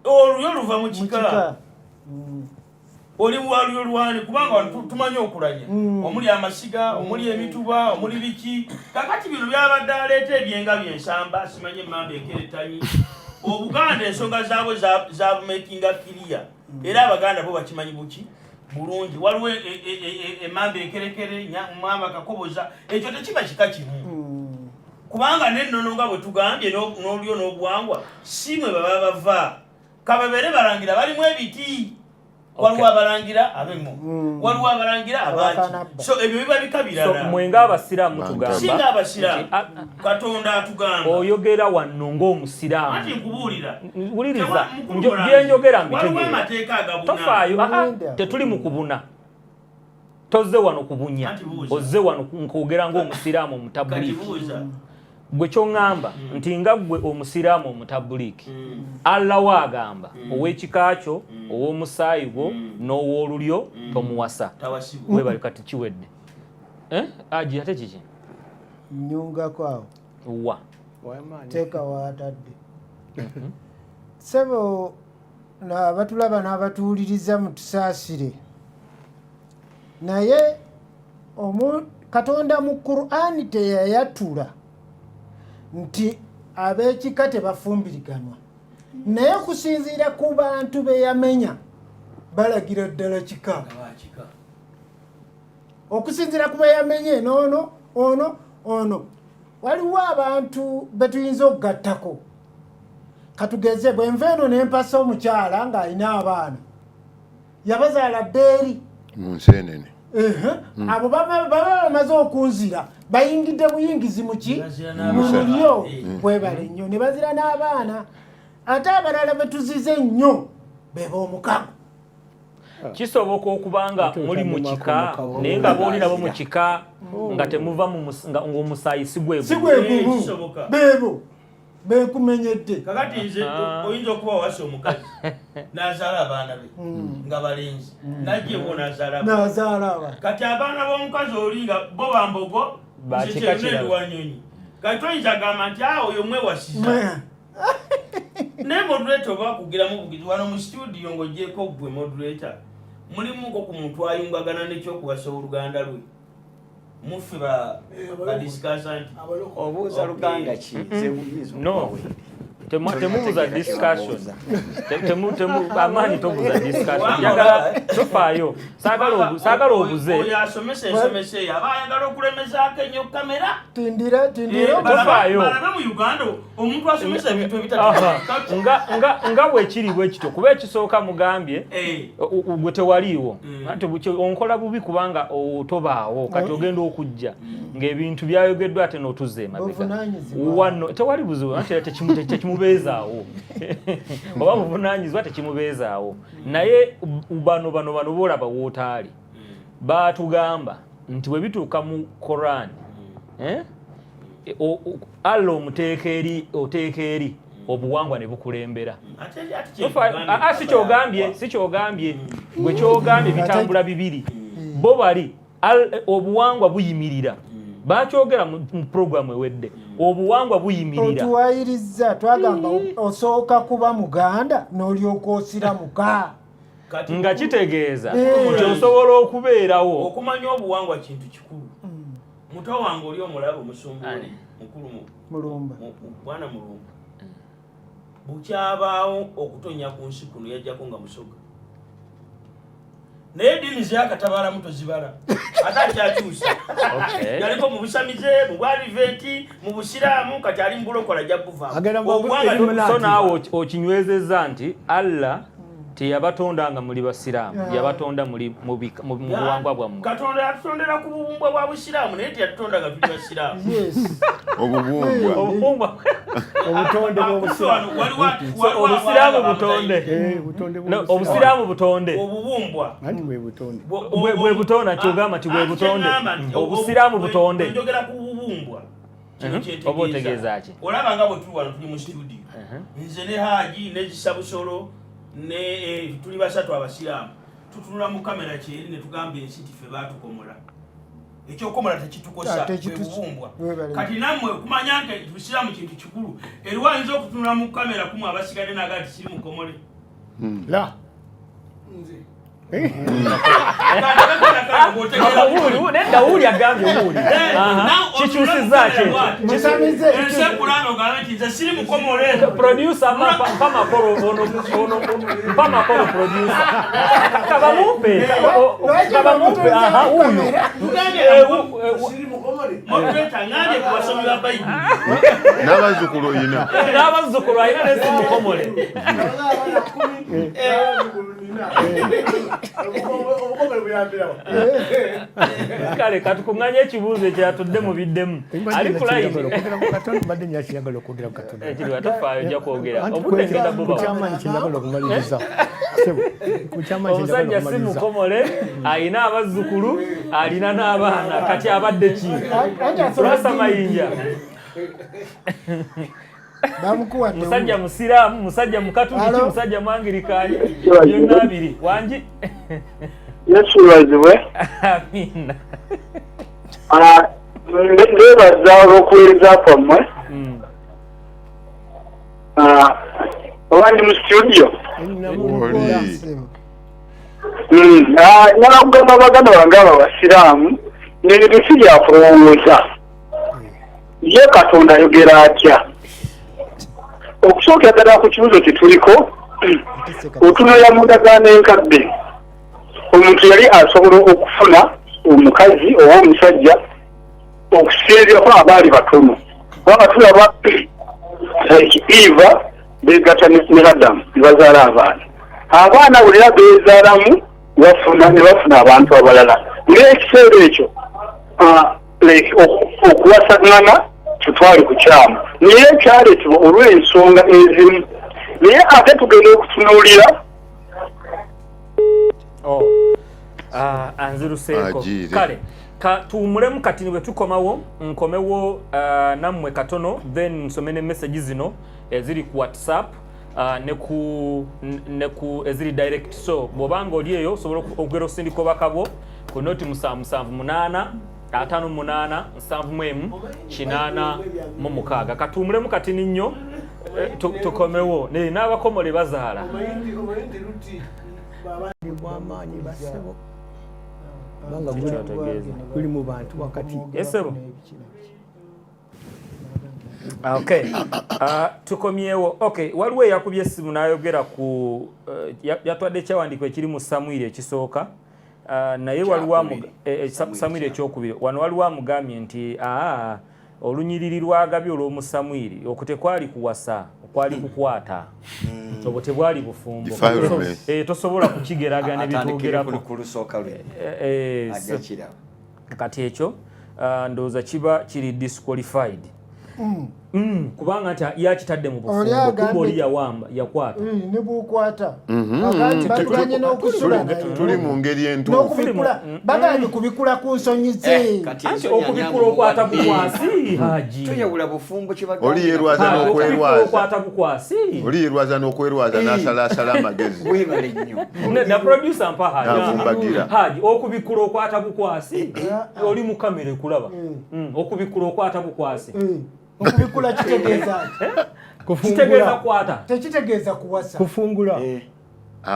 olulyo luva mu kika. Oli walulyo lwani kubanga tumanyi okulanya omuli amasiga omuli emituba omuli biki. Kakati bino byabadde aleeta ebyenga byensamba simanyi emmamba ekeretanyi Obuganda ensonga zaabwe zaabumakinga kiriya, era Abaganda bo bakimanyi buki bulungi. Waliwo emmamba ekerekere mmamba kakoboza, ekyo tekiba kika kimu kubanga n'ennono nga bwe tugambye n'olulyo n'obuwangwa si mwe baba bava. Kababeere balangira balimu ebiti, waliwo abalangira ab'emmo, waliwo abalangira abaaki. So ebyo biba bika birala. So mwenga abasiraamu tugamba singa abasiraamu Katonda atugamba oyogera wano ng'omusiraamu. Anti nkubuulira wuliriza byenjogera waliwo amateeka agabuna. tofaayo tetuli mu kubuna. Toze wano kubunya. Oze wano nkogera ng'omusiraamu omutabuliki. Gwe kyongamba nti nga gwe omusiraamu omutabuliki. Allah waagamba ow'ekika kyo, ow'omusaayi gwo n'ow'olulyo tomuwasa. Gwe bali kati kiwedde. Aji ate kiki? Nyungako awo. Wa. Teeka waatadde. Sebo n'abatulaba n'abatuwuliriza mutusaasire. Naye Katonda mu Qur'ani teyayatula nti ab'ekika tebafumbiriganwa. Naye okusinziira ku bantu be yamenya balagira ddala kika. Okusinziira ku be yamenye ono waliwo abantu betuyinza okugattako. Katugeze bwe nva eno ne mpasa omukyala ng'alina abaana yabazaala ddeeri mu nseenene. Abo baba bamaze okunzira bayingidde buyingizi muki mu lulyo bwebale nnyo ne bazira n'abaana ate abalala betuzize nnyo beba omukago. Kisoboka okubanga muli mu kika naye nga booli nabo mu kika nga temuva ng'omusaayi si gwe bebo bekumenyedde. Kakati nze oyinza okuba wasa omukazi n'azaala abaana be nga balenzi najjeko n'azaala aba kati abaana b'omukazi oli nga bo bambogo bakikakirwanyonyi kati oyinza gamba nti oyo mwewasiza naye modulator oba kugiramu bugizi wano mu studio ng'ogyeko gwe modulator mulimuko ku muntu ayungagana n'ekyokuwasa oluganda lwe muffe ba discussant obuuza luganda ki no temubuuza discussion amaanyi tobuuza discussion yagala tofaayo saagala obuze oyo asomesa ensomesa eyo aba ayagala okulemezaako ennyo kamera tindira tofaayo balabe mu Uganda omuntu asomesa ebintu nga bwekiri bwe kito kuba ekisooka mugambye gwe tewaliiwo anti onkola bubi kubanga tobaawo kati ogenda okujja ng'ebintu byayogeddwa ate n'otuzza emabega wano tewali buzibu anti tekimubeezaawo oba buvunaanyizibwa tekimubeezaawo naye bano boolaba wootaali baatugamba nti bwe bituuka mu Korani Allah oteeka eri obuwangwa ne bukulembera. Si kyogambye gwe kyogambye bitambula bibiri bo bali obuwangwa buyimirira bakyogera mu programu ewedde obuwangwa buyimirira. Otuwayirizza twagamba osooka kuba Muganda n'olyoka osiramuka nga kitegeeza nti osobola okubeerawo. Okumanya obuwangwa kintu kikulu. Muto wange oli omulabo Musumbuli mukulu Mulumba bwana Mulumba bukyabaawo okutonya ku nsi kuno yajjako nga musoga naye dini zyakatabala muto zibala ate akyakyusa yaliko mu busamize mu bwaliveti mu busiraamu kati ali mubulokola jjakuvaamo so naawe okinywezezza nti Allah teyabatonda nga muli basiraamu yabatonda muli mu buwangwa bwammwe. Katonda yatutondera ku bubumbwa bwa busiraamu naye teyatutonda nga tuli basiraamu. Obubumbwa obutonde bw'obusiraamu obusiraamu butonde obusiraamu butonde obubumbwa bwe butonda kyogamba nti bwe butonde obusiraamu butonde njogera ku bubumbwa oba otegeeza ki olaba nga bwe tuli wano tuli mu studio nze ne Haji ne Kisabusolo ne tuli basatu abasiraamu tutunula mu kamera kyeri ne tugamba ensi tife baatukomola ekyokomola tekitukosa ebubumbwa kati nammwe okumanya nti busiraamu kintu kikulu eriwayinza okutunula mu kamera kumu abasigale nagati siri mukomole la nedda wuuli agambye wuuli kikyusizza ki ensekulano gamba nti nze siri mukomole producer mpamakolo producer kabamumpe moderator ngambye ku basomi ba Bayibuli n'abazzukulu oyina alina nesi mukomole kale katukunganya ekibuuzo ekyatudde mu biddemu ali ku line badde nyakiyagala okwogera ku Katonda ekiri watofaayo ojja kwogera obudde ngenda buba kukyamaanyi kyenjagala okumaliriza omusajja si mukomole alina abazzukulu alina n'abaana kati abadde ki Profesa Mayinja musajja musiraamu musajja mukatuliki musajja mwangirikaani byonna abiri wangi yesulwazibwe amina ndebaza olw'okuweereza kwammwe oba ndi mu studio nyala kugamba baganda bange abo abasiraamu n'ebintu si byakulowooza ye Katonda ayogera atya okusookera ddala ku kibuzo kyetuliko otunula mu ndagaano enkadde omuntu yali asobola okufuna omukazi oba omusajja okusinziirako abaali batono kubanga tulaba Eva beegatta ne Adamu ne bazaala abaana bwe era beezaalamu ne bafuna abantu abalala ng'ekiseera ekyo okuwasagana tutwali ku kyamu naye kyaleetebwa olw'ensonga ezimu naye ate tugenda okutunuulira anziruseeko kale tuwumulemu kati bwe tukomawo nkomewo nammwe katono then nsome ne message zino eziri ku WhatsApp ne ku eziri direct so bw'obanga oli eyo osobola okugera osindika obakabwo ku noti 778 58 7 katuwumulemu kati nnyo tukomewo n'abakomole bazaala bw'amaanyi basebo banga guli mu bantu wakati esebo okay tukomyewo okay waliwo yakubye essimu n'ayogera ku yatwadde ekyawandiiko ekiri mu Samwiri ekisooka naye waliwo Samwiri ekyokubiri wano waliwo amugambye nti olunyiriri lwagabye olw'omusamwiri okutekwali kuwasa okwali kukwata obwo tebwali bufumbo tosobola kukigeragana ebitwogerako kati ekyo ndowooza kiba kiri disqualified kubanga nti yakitadde mu bufumbo kuba oli yakwata ne bukwata baganye n'okusula tuli mu ngeri entuufu baganye kubikula ku nsonyi ze anti okubikula okwata bukwasi haji tuyawula bufumbo oli yerwaza n'okwerwaza okwata bukwasi oli yerwaza n'okwerwaza n'asalaasala amagezi webale nnyo na producer mpa haji okubikula okwata bukwasi oli mu kamera ekulaba okubikula okwata bukwasi okubikula kitegeeza kitegeeza kwata tekitegeeza kuwasa kufungula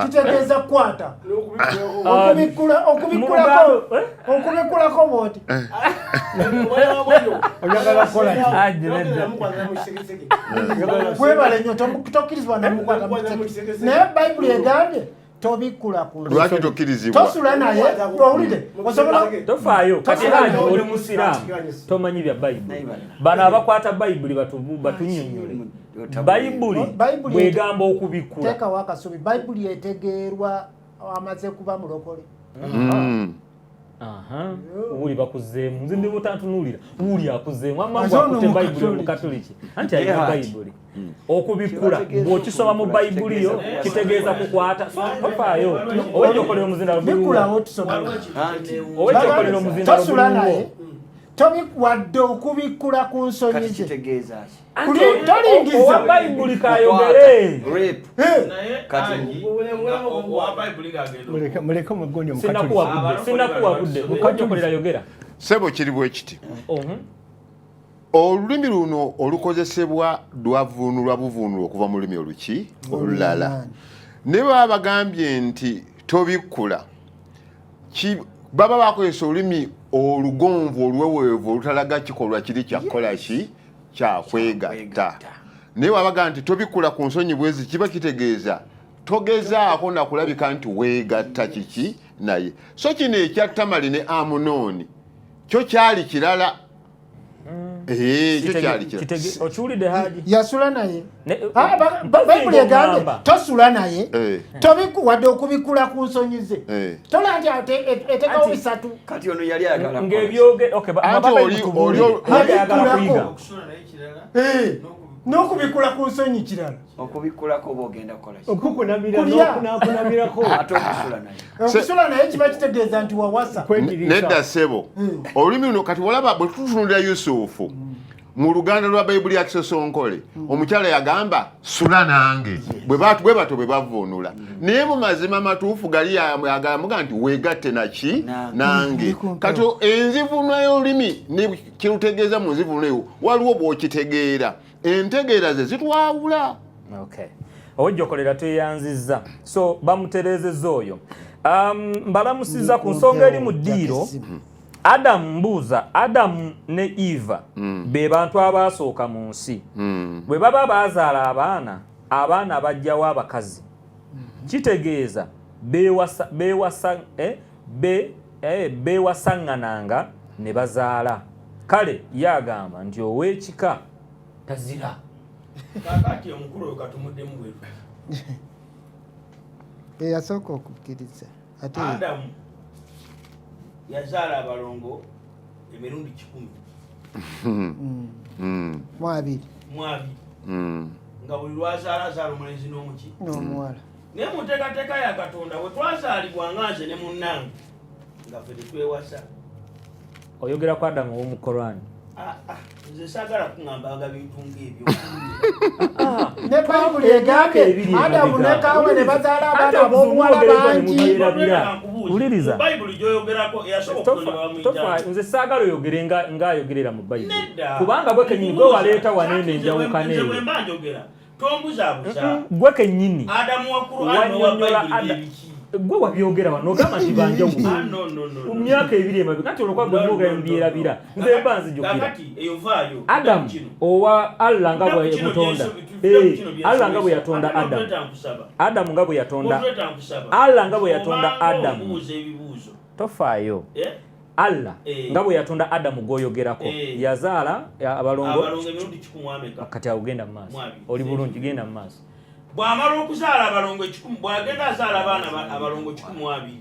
kitegeeza kwata okubikulako bwoti oyagala kola kwebale nnyo tokkirizibwa namukwata naye bayibuli egambye tobikula ku lwaki tokkirizibwa tosula naye owulire osobola tofaayo kati haji oli musiraamu tomanyi bya bayibuli bano abakwata bayibuli batunnyonnyole bayibuli bwegamba okubikula teekawo akasubi bayibuli etegeerwa amaze kuba mulokole uli bakuzeemu nze ndi butantunuulira uli akuzeemu amangu akute bayibuli omukatoliki anti alina bayibuli okubikula bw'okisoma mu bayibuli yo kitegeeza kukwata tofaayo owejja okolera omuzindalo bikulawo tusomero owejja okolera omuzindalo tosula naye tobiwadde okubikula ku nsonyi ze owa bayibuli kayogere muleke mugondi sinakuwabudde ojja okolera yogera sebo kiri bwe kiti olulimi luno olukozesebwa lwavunulwa buvunulwa okuva mu lulimi oluki olulala ne baba bagambye nti tobikkula baba bakozesa olulimi olugonvu olweweevu olutalaga kikolwa kiri kyakukola ki kyakwegatta naye wabaga nti tobikkula ku nsonyi bwezi kiba kitegeeza togezaako nakulabika nti weegatta kiki naye so kino ekya Tamali ne Amunoni kyo kyali kirala ekyo kyali kyo. Okiwulidde Haji? Yasula naye. Bayibuli egambye tosula naye, tobikuwadde okubikula ku nsonyi ze. Tola nti etekawo bisatu. Kati ono yali ayagala ng'ebyoge ayagala kuyiga. N'okubikula ku nsonyi kirala. okubikulako oba ogenda kukola ki? okukunamirako ate okusula naye. Okusula naye kiba kitegeeza nti wawasa. Nedda ssebo olulimi luno kati walaba bwe tutunulira Yusufu mu luganda lwa Bayibuli ya Kisosonkole omukyala yagamba sula nange bwe bato bwe bavunula naye mu mazima matuufu gali yagamba nti weegatte naki nange. Kati enzivuno y'olulimi ne kirutegeeza mu nzivuno eyo waliwo bw'okitegeera entegeera ze zitwawula. Okay. Owejjokolera tweyanzizza. So bamuterezezza oyo. Mbalamusiza ku nsonga eri mu ddiiro. Adamu mbuuza, Adamu ne Eva be bantu abaasooka mu nsi. Bwe baba baazaala abaana bajjawo abakazi. Kitegeeza beewasaŋŋananga ne bazaala. Kale yagamba nti ow'ekika tazira. Kakati omukulu oyo katumuddemu bweru. Eyasooka okukkiriza. Adamu yazaala abalongo emirundi 10. Mwabiri. Nga buli lwazaala omulenzi n'omuki n'omuwala. Naye mu nteekateeka ya Katonda bwe twazaalibwanga nze ne munnange nga ffe tetwewasa. Oyogera ku Adamu ow'omu Korani. Nze saagala kuŋŋambaga bintu ng'ebyo. Ne Bayibuli egambye Adamu ne Kaawa ne bazaala abaana ab'obuwala bangi. Wuliriza. Bayibuli gy'oyogerako eyasobola okukolebwa mu ijambo. Nze saagala oyogere ng'ayogerera mu Bayibuli. Kubanga gwe kennyini gwe waleeta waneeno enjawukana eyo. Nze bwe mba njogera tombuzaabuza. Gwe kennyini Adamu wa Kur'ani wa Bayibuli byebiki. Gwe wabyogera wano ogamba nti banjawulo. Mu myaka 2 emabega kati olwokuba gwe mwogera mbyerabira nze mba nzijukira. Adamu owa Allah nga bwe yamutonda. Allah nga bwe yatonda Adamu. Adamu nga bwe yatonda. Allah nga bwe yatonda Adamu. Tofaayo. Allah nga bwe yatonda Adamu goyogerako yazaala abalongo emirundi 10 kati agenda mu maaso. Oli bulungi genda mu maaso. Bw'amala okuzaala abalongo 10 bw'agenda azaala abaana abalongo 12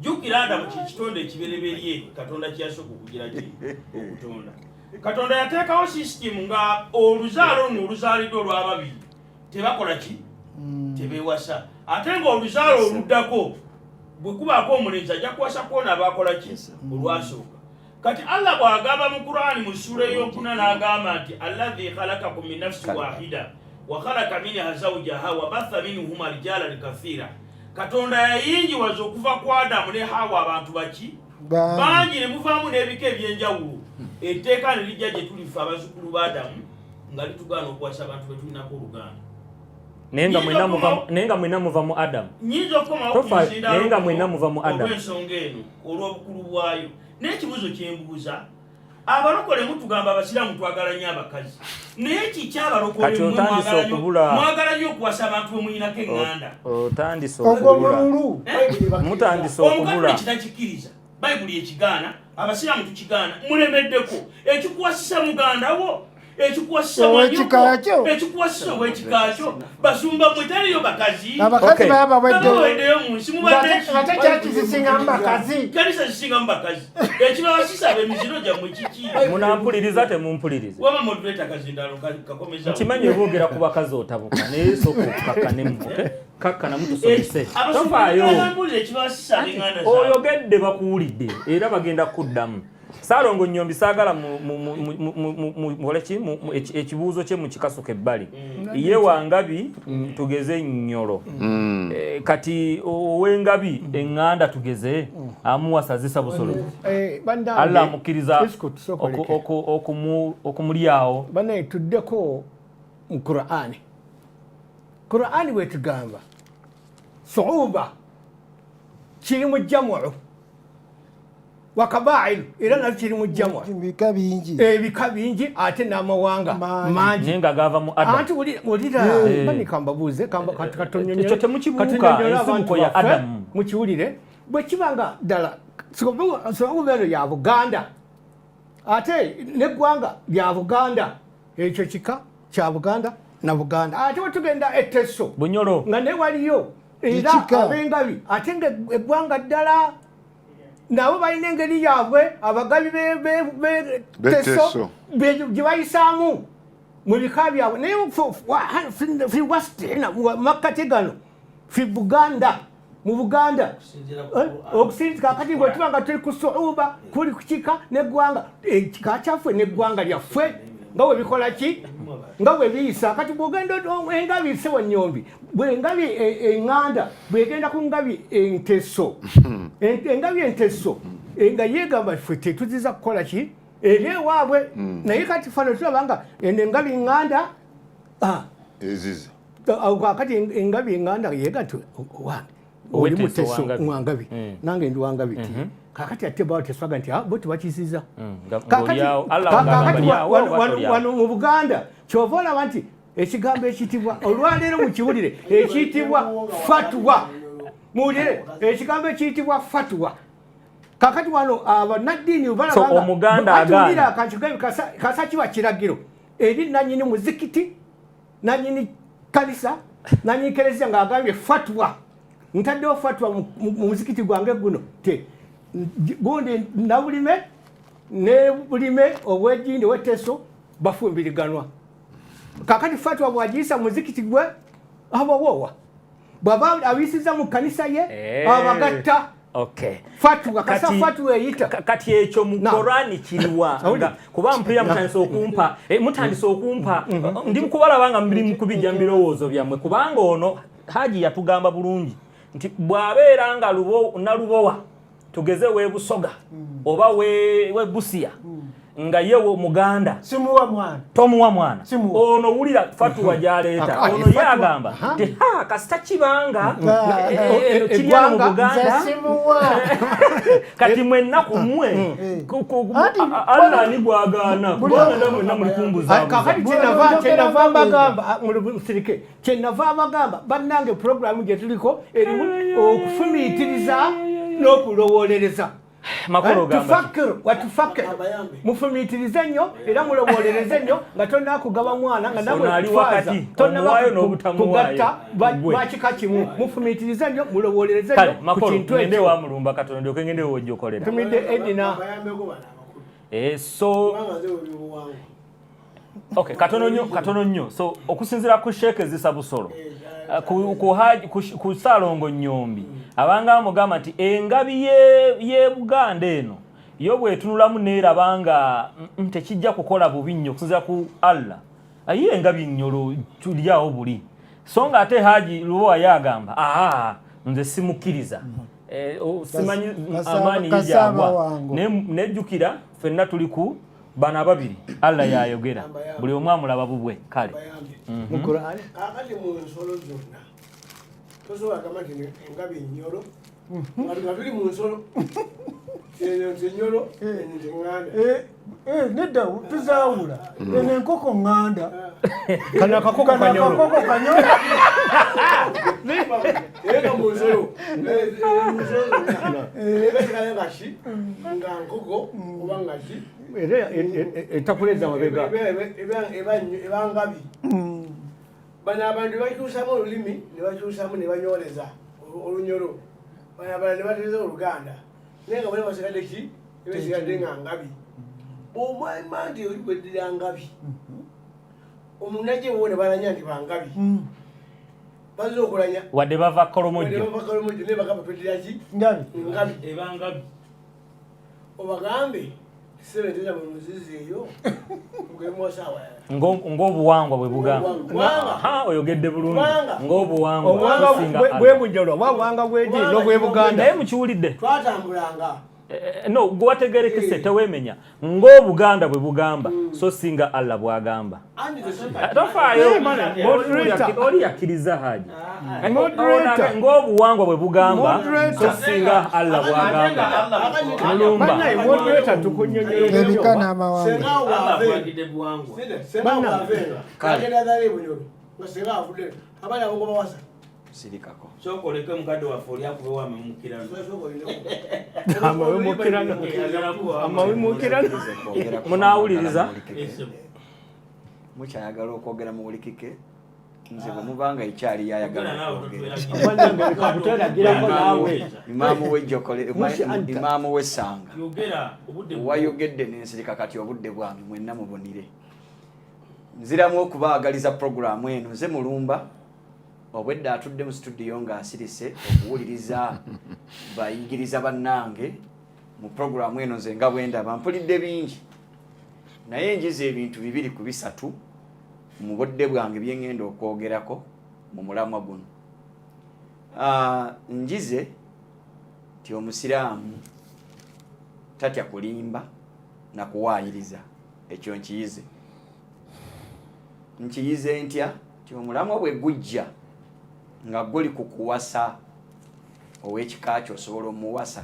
jjukira Adamu kitonda ekibereberye Katonda kyasooka okugira okutonda. Katonda yateekawo sisitimu nga oluzaalo luno oluzaaliddwa olw'ababiri tebakola ki? Tebeewasa. Ate ng'oluzaalo oluddako bwe kubaako omulenzi ajja kuwasa kwona abakola ki? Olwasooka. Kati Allah bw'agamba mu Qur'ani mu ssuula ey'okuna n'agamba nti alladhi khalaqakum min nafsin wahida وخلق منها زوجها وبث منهما رجالا كثيرا. Katonda yayinjiwaza okuva ku Adamu ne Hawa abantu baki bangi ne muvaamu n'ebika ebyenjawulo. Etteeka ne lijja gye tulifa abazzukulu ba Adamu nga litugaana okuwasa abantu be tulinako oluganda. Nenga mwena muva mu Adamu. Nyinza okukomawo ku muzindalo nenga mwena muva mu Adamu olw'ensonga eno olw'obukulu bwayo. N'ekibuzo kye mbuuza abalokole mutugamba abasiraamu twagala nnyo abakazi. Naye kikyabalokole mwagala nnyo okuwasa abantu bwe muyinako eŋŋanda. Otandise okubula. Mutandise okubula. Omukulu kitakikiriza. Bayibuli ekigaana, abasiraamu tukigaana. Mulemeddeko ekikuwasisa muganda wo, ekikuwasisa mwanyoko, ekikuwasisa ow'ekikaakyo, basumba mwe taliyo bakazi. Abakazi baba baweddeyo mu nsi mubadde ate kyaki zisingamu bakazi. Kanisa zisingamu bakazi. Ekibawasisa ab'emiziro gyammwe kiki? Munampuliriza temumpulirize. Waba moduleta kazindalo kakomeza. Nkimanyi boogera ku bakazi otabuka naye sooka okukakkanemu. Kakkana mutusomese. Tofaayo. Oyogedde bakuwulidde era bagenda kuddamu. Saalongo Nnyombi saagala ekibuuzo kye mu kikasuka ebbali. Ye Wangabi tugeze Nnyolo. Kati ow'Engabi eŋŋanda tugeze amuwasa zisa busolo. Allah amukkiriza okumulyawo. Banaye tuddeko mu Qur'ani. Qur'ani bwe tugamba suuba kirimu jamu wakabailu era nakyo kirimu jamu ebika bingi ate n'amawanga mangi nenga gava mu Adamu. Anti wulira banika mbabuuze katonyonyola ekyo temukibuuka ensibuko ya Adamu mukiwulire bwe kibanga ddala sobola ya Buganda ate neggwanga lya Buganda ekyo kika kya Buganda na Buganda ate wetugenda eteso Bunyoro nga ne waliyo era abengabi ate eggwanga ddala nabo balina engeri yaabwe abagabi beteso gye bayisaamu mu bika byabwe naye fi wasitena makkati gano fi Buganda mu Buganda okusinzika kakati bwe tuba nga tuli ku suuba kuli kukika neggwanga ekika kyaffe neggwanga lyaffe nga bwe bikola ki nga bwe biyisa kati bwogenda engabi sewa nnyombi bwengabi eŋŋanda bwegenda ku ngabi enteso engabi enteso nga yeegamba ffe tetuziza kukola ki eri ewaabwe naye kati fano tulaba nga engabi eŋŋanda eziza kakati engabi eŋŋanda yegati wange oli muteso wangabi nange ndi wangabi kakati ate bawo teswaga nti bo tebakisiza wano mu Buganda kyova olaba nti ekigambo ekiyitibwa olwaleero mukiwulire ekiyitibwa fatwa muwulire ekigambo ekiyitibwa fatwa kakati wano abannaddiini balabanga kankigabi kasa kiba kiragiro eri nanyini muzikiti nanyini kanisa nanyini kereziya ng'agambye fatwa ntaddewo fatwa mu muzikiti gwange guno te gundi nabulime ne bulime obwejindi weteso bafumbiriganwa kakati fatwa bwagiyisa muzikiti gwe abawowa bwaba abisiza mu kanisa ye abagatta fatwa kasa fatwa eyita kati ekyo mu Korani kiriwa kuba mpulira mutandise okumpa ndi mukubalabanga muli mukubijja mu birowoozo byammwe kubanga ono Haji yatugamba bulungi nti bw'abeera nga nalubowa tugeze we Busoga oba we Busia nga yewo Muganda tomuwa mwana ono wulira fatwa gyaleeta ono yagamba nti kasita kibanga kirya mu Buganda kati mwenna kumwe Allah ni bwagaana kubanga mwenna muli kumbuza kakati kyenava bagamba bannange programu gye tuliko erimu okufumiitiriza n'okulowolereza watufakir mufumiitirize nnyo era mulowolereze nnyo nga tonna kugaba mwana nga nabwefaza kugatta bakika kimu mufumiitirize nnyo mulowolereze nnyo ku kintu ekyo wamulumba katono ndyoke ngende wojjokolera tumidde edina so okay katono nnyo so okusinziira ku Sheikh Zisa Busolo ku Salongo Nnyombi abanga mugamba nti engabi ye Buganda eno yo bwetunulamu neerabanga tekijja kukola bubi nnyo okusinziira ku Allah aye engabi nnyolo tulyawo buli so nga ate Haji Lubowa yagamba nze simukkiriza simanyi amaani yijagwa nejjukira ffenna tuli ku bana babiri Allah yayogera buli omu amulaba bubwe kale mu Qur'an akati mu nsolo zonna tosobola kama nti engabi nnyolo nga tuli mu nsolo nyolo nedda tuzaawula eno enkoko ŋŋanda kana kakoko kanyolo era mu nsolo ebekikale ngashi nga nkoko oba ngashi etakuleza mabega eba ngabi bano abantu bakyusamu olulimi ne bakyusamu ne banyoleza olunyolo bano abantu ne bateeza Oluganda naye nga bali basigadde ki ebesigadde nga ngabi omwama nti oli bweddira ngabi omunajje bo ne balanya nti bangabi baza okulanya wadde bava Kolomojjo naye bagamba tweddira ki ngabi eba ngabi obagambe sebenteza mu muzizi eyo ng'emwasawa ng'obuwangwa bwe bugamba oyogedde bulungi ng'obuwangwa bwe bujolwa bwawanga bwegi n'obwe Buganda naye mukiwulidde twatambulanga no gwategerekese tewemenya ng'Obuganda bwe bugamba so singa Allah bwagamba tofaayo oli yakkiriza Haji ng'obuwangwa bwe bugamba so singa Allah bwagamba mulumba ebika n'amawanga senga agenda dali bunyolo nga senga avudde abali abo bawasa sirikako sokoleke mukadde waffe oli akube wamemukirano amawimukirano munaawuliriza mukyayagala okwogera mu bulikike nze bwe mubanga ekyali yayagala imaamu wejjokole imaamu w'essanga wayogedde n'ensirika kati obudde bwange mwenna mubonire nziramu okubaagaliza puroguramu eno nze mulumba obwedda atudde mu studio ng'asirise okuwuliriza bayigiriza bannange mu puroguramu eno nze nga bwendaba mpulidde bingi naye njiza ebintu 2 ku 3 mu budde bwange byeŋŋenda okwogerako mu mulamwa guno. Njize ti omusiraamu tatya kulimba na kuwaayiriza. Ekyo nkiyize ntya ti omulamwa bwe gujja nga guli kukuwasa ow'ekika kyo osobola omuwasa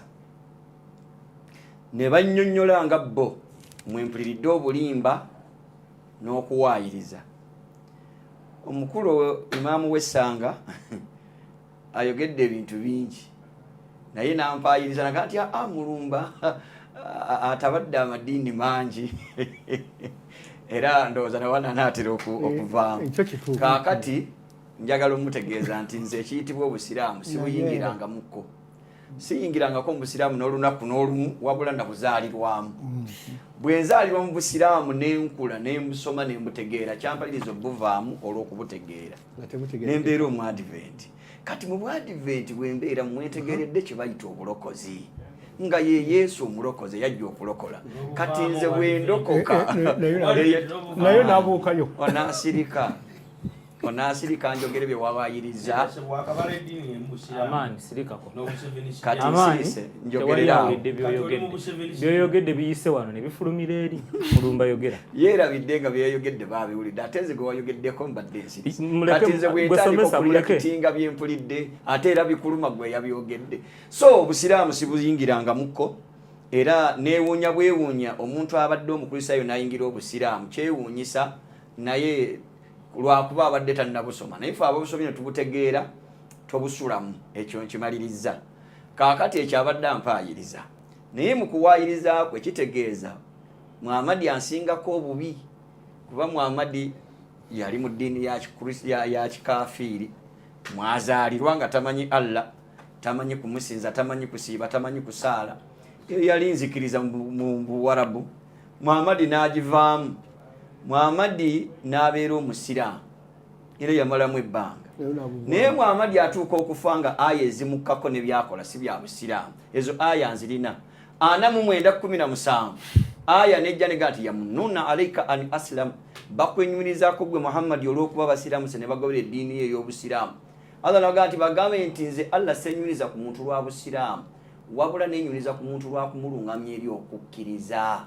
ne bannyonnyola nga bo mwempuliridde obulimba n'okuwaayiriza. Omukulu imaamu w'essanga ayogedde ebintu bingi naye nampaayiriza naga nti mulumba atabadde amadiini mangi era ndowooza nawana anaatera okuvaamu. Kaakati njagala omutegeeza nti nze ekiyitibwa obusiraamu sibuyingirangamukko, siyingirangako mu busiraamu n'olunaku n'olumu wabula nakuzaalirwamu. Bwe nzaalirwa mu busiraamu n'enkula n'embusoma n'embutegeera kyampaliriza obuvaamu olw'okubutegeera n'embeera omuadiventi. Kati mu bwadiventi bwe mbeera mwetegeeredde kye bayita obulokozi nga ye Yesu omulokozi yajja okulokola. Kati nze bwe ndokoka naye n'abuukayo onaasirika njogere bye wabaayiriza amaani sirikako kati nsirise njogerera byoyogedde biyise wano ne bifulumira eri mulumba yogera yeerabidde nga byeyogedde baabiwulidde ate nze gwe wayogeddeko mbadde nsirisi. Kati nze bwe ntandika okulira kitinga bye mpulidde ate era bikuluma gwe yabyogedde. So obusiraamu sibuyingirangamukko era neewuunya bwewuunya omuntu abadde omukristaayo n'ayingira obusiraamu kyewuunyisa naye lwakuba abadde tannabusoma naye fe ababusomye tubutegeera tobusulamu. Ekyo nkimaliriza. Kaakati ekyo abadde ampaayiriza naye mu kuwaayiriza kwe kitegeeza Muhammadi ansingako obubi kuba Muhammadi yali mu ddiini ya kikafiiri mwazaalirwa nga tamanyi Allah, tamanyi kumusinza, tamanyi kusiiba, tamanyi kusaala. Yali nzikiriza mu Buwarabu. Muhammadi n'agivaamu. Muhammadi n'abeera omusiraamu era yamalamu ebbanga. Naye Muhammadi atuuka okufa nga aya ezimukkako ne byakola si bya busiraamu. Ezo aya nzirina 49:17 aya nejja nega nti yamununa alaika an aslam, bakwenyumirizaako gwe Muhammadi olw'okuba basiraamu se ne bagobera eddiini ye ey'obusiraamu. Allah naga nti bagambe nti nze Allah senyumiriza ku muntu lwa busiraamu wabula nenyumiriza ku muntu lwa kumulungamya eri okukkiriza.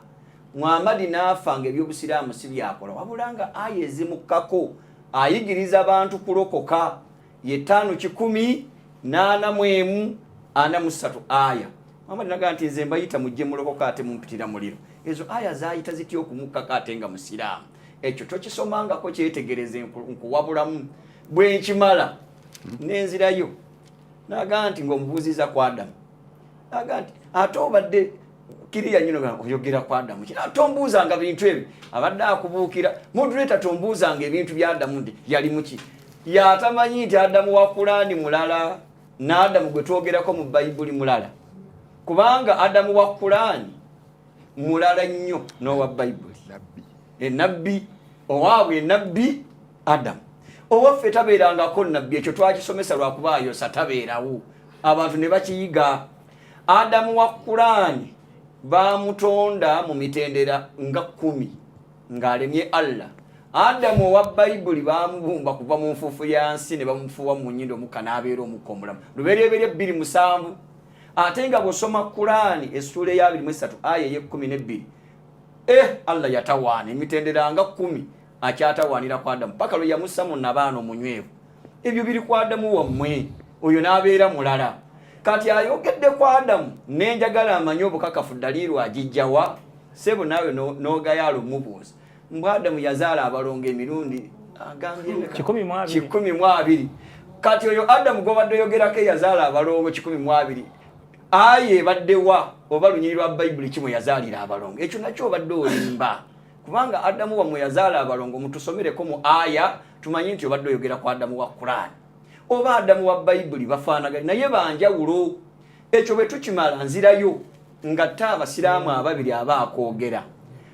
Muhammadi n'afanga ebyobusiraamu si byakola wabula nga aya ezimukkako ayigiriza abantu kulokoka ye 5:10:43 aya. Muhammadi naga nti nze mbayita mujje mulokoka ate mumpitira muliro. Ezo aya zaayita zitya okumukkako ate nga musiraamu? Ekyo tokisomangako kyetegereze nkuwabulamu. Bwe nkimala nenzirayo naga nti ng'omubuuziza ku Adamu naga nti ate obadde kiriya nyino oyogera ku Adamu kira tombuuzanga bintu ebyo abadde akubuukira moduleta tombuuzanga ebintu bya Adamu ndi yali muki yatamanyi nti Adamu wa Qur'ani mulala na Adamu gwe twogerako mu Bayibuli mulala kubanga Adamu wa Qur'ani mulala nnyo n'owa Bayibuli nabbi owaabwe nabbi Adamu owaffe tabeerangako nabbi. Ekyo twakisomesa lwakubaayo satabeerawo abantu ne bakiyiga. Adamu wa Qur'ani bamutonda mu mitendera nga 10 ng'alemye Allah. Adamu owa Bayibuli bamubumba kuva mu nfuufu ya nsi ne bamufuuwa mu nnyindo omukka n'abeera omukka omulamu. Lubereberye 2:7 ate nga bw'osoma Qur'ani essula eya 23 aya ey'e12 Allah yatawaana emitendera nga 10 akyatawaanira ku Adamu paka lwe yamussa mu nabaana omunywevu. Ebyo biri ku Adamu wammwe oyo n'abeera mulala. Kati ayogedde ku Adamu nenjagala amanye obukakafu daliiru agijjawa sebo naawe n'ogayaala omubuuza mbw Adamu yazaala abalongo emirundi agambye 12. kati oyo Adamu gwobadde yogerako yazaala abalongo 12 aye baddewa oba lunyiri lwa Bible kimwe yazaalira abalongo ekyo nakyo obadde olimba kubanga Adamu wamwe yazaala abalongo mutusomereko mu aya tumanyi nti obadde oyogera ku Adamu wa Quran oba Adamu wa Bible bafaanagana naye banjawulo ekyo bwe tukimala nzirayo nga abasiraamu ababiri abaakogera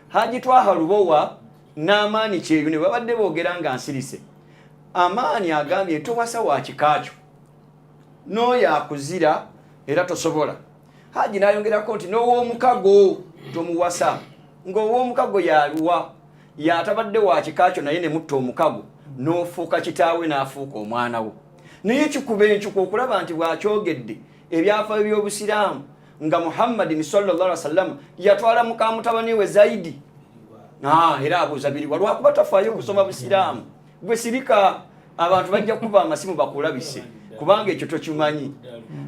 Haji Twaha Lubowa n'Amaani Kyeyo ne babadde boogera nga nsirise Amaani agambye towasa wa kikakyo n'oyo akuzira era tosobola Haji n'ayongerako nti n'ow'omukago tomuwasa ng'ow'omukago yaluwa yatabadde wa kikakyo naye ne mutta omukago n'ofuuka kitaawe n'afuuka omwana wo naye kikuba encuku okulaba nti bw'akyogedde ebyafaayo by'obusiraamu nga Muhammad sallallahu alaihi wasallam yatwala muka mutabani we Zaidi era abuuza biriwa lwakuba tafaayo kusoma busiraamu gwe sirika abantu bajja kuba amasimu bakulabise kubanga ekyo tokimanyi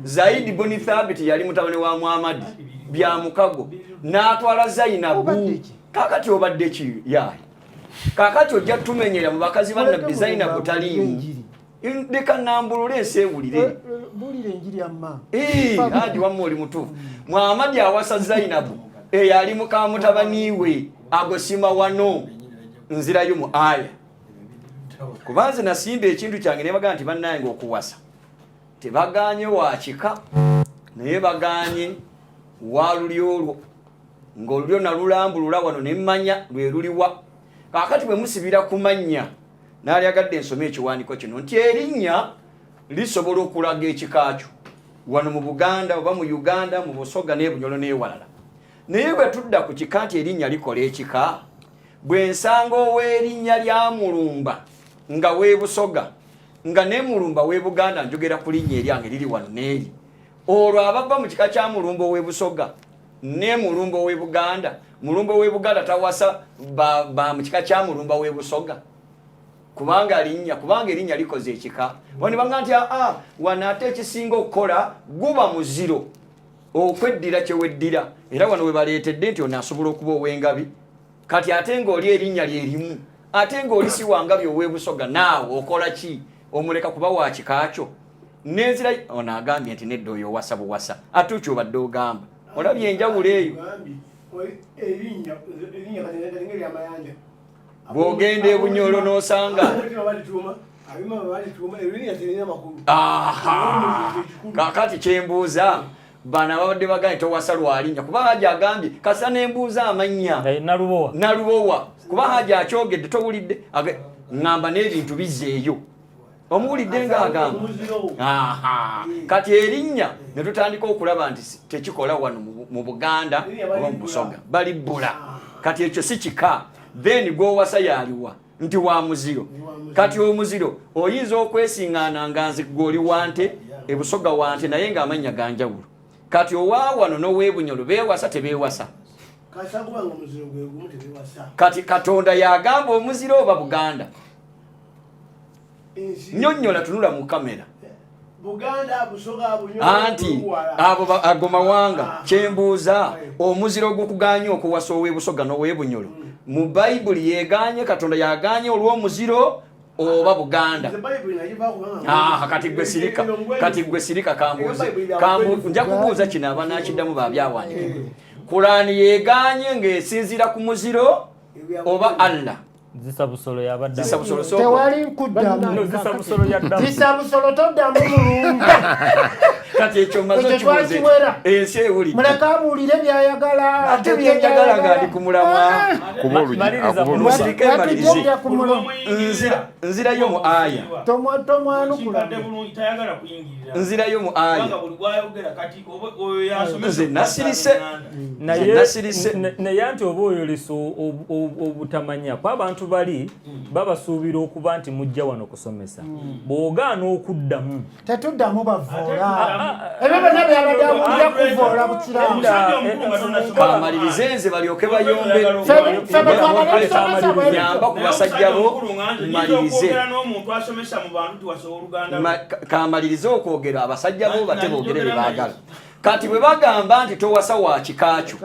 Zaidi boni Thabit yali mutabani wa Muhammad bya mukago n'atwala Zainabu kakati obadde ki yayi kakati ojja tumenyera mu bakazi ba Nabbi Zainabu talimu ndeka nambulule ensewulire bulire enjiri amma Haji wamwe oli mutuufu Muhammad awasa Zainabu yali muka mutabani we agosima wano nzirayo mu aya kubanze nasimba ekintu kyange ne bagamba nti bannange okuwasa tebaganye wakika naye baganye waluli olwo ng'olulyo nalulambulula wano nemmanya lwe luliwa kakati bwe musibira kumanya naali agadde ensome ekiwandiiko kino nti erinnya lisobola okulaga ekikakyo wano mu Buganda oba mu Uganda mu Busoga n'Ebunyolo n'ewalala naye bwe tudda ku kika nti erinnya likola ekika bwe nsanga ow'erinnya lya Mulumba nga w'e Busoga nga ne Mulumba w'e Buganda njogera ku linnya eryange liri wano n'eri olwo abava mu kika kya Mulumba ow'e Busoga ne Mulumba ow'e Buganda Mulumba ow'e Buganda tawasa ba mu kika kya Mulumba w'e Busoga kubanga erinnya likoze ekika wani banga nti wana ate ekisinga okukola guba muziro okweddira kyeweddira era wano we baleetedde nti onaasobola okuba ow'engabi kati ate ng'oli erinnya lyerimu ate ng'oli si wangabi ow'e Busoga naawe okola ki omuleka kuba wa kikakyo n'enzira onaagambye nti nedda oyo owasa buwasa ate ki obadde ogamba olabye enjawulo eyo bw'ogenda e Bunyolo n'osanga kakati kyembuuza bana babadde bagambye towasa lwalinnya kuba Haji agambye kasa nembuuza amanya nalubowa kuba Haji akyogedde towulidde ngamba n'ebintu bizzeeyo omuwulidde ng'agamba kati erinnya ne tutandika okulaba nti tekikola wano mu Buganda oba mu Busoga balibbula kati ekyo si kika then gw'owasa yaliwa nti wa muziro kati omuziro oyinza okwesiŋŋaana nga nze gw'oli wante e Busoga wante naye ng'amannya ganjawulo kati owa wano n'ow'e Bunyolo beewasa tebeewasa kati Katonda yagamba omuziro oba Buganda nnyonnyola tunula mu kamera anti abo agomawanga kyembuuza omuziro ogukuganya okuwasa ow'e Busoga n'ow'e Bunyolo mu Bayibuli yeganye Katonda yaganye olw'omuziro oba Buganda kati gwe sirika kambuuze nja kubuuza kino abanakiddamu babyawandiika Kurani yeganye ng'esinziira ku muziro oba Allah zisabusolo yabadde tewali kuddamu zisabusolo toddamu mulungu kati ekyo mazo kibuze ensi ewuli muleka abuulire byayagala ate byenjagala ng'ali ku mulamwa Maliriza nzirayo mu aya tomwanukula nzirayo mu aya nze nasirise naye anti oba oyolesa obutamanya kw'abantu bali babasuubira okuba nti mujja wano kusomesa bw'ogaana okuddamu tetuddamu bavoola ebyo byonna byabadde abulira kuvoola bukiramu kamalirize nze balyoke bayombe nyamba ku basajja bo malirize kamalirize okwogera abasajja bo bate boogere bye baagala kati bwe bagamba nti towasa wa kikakyo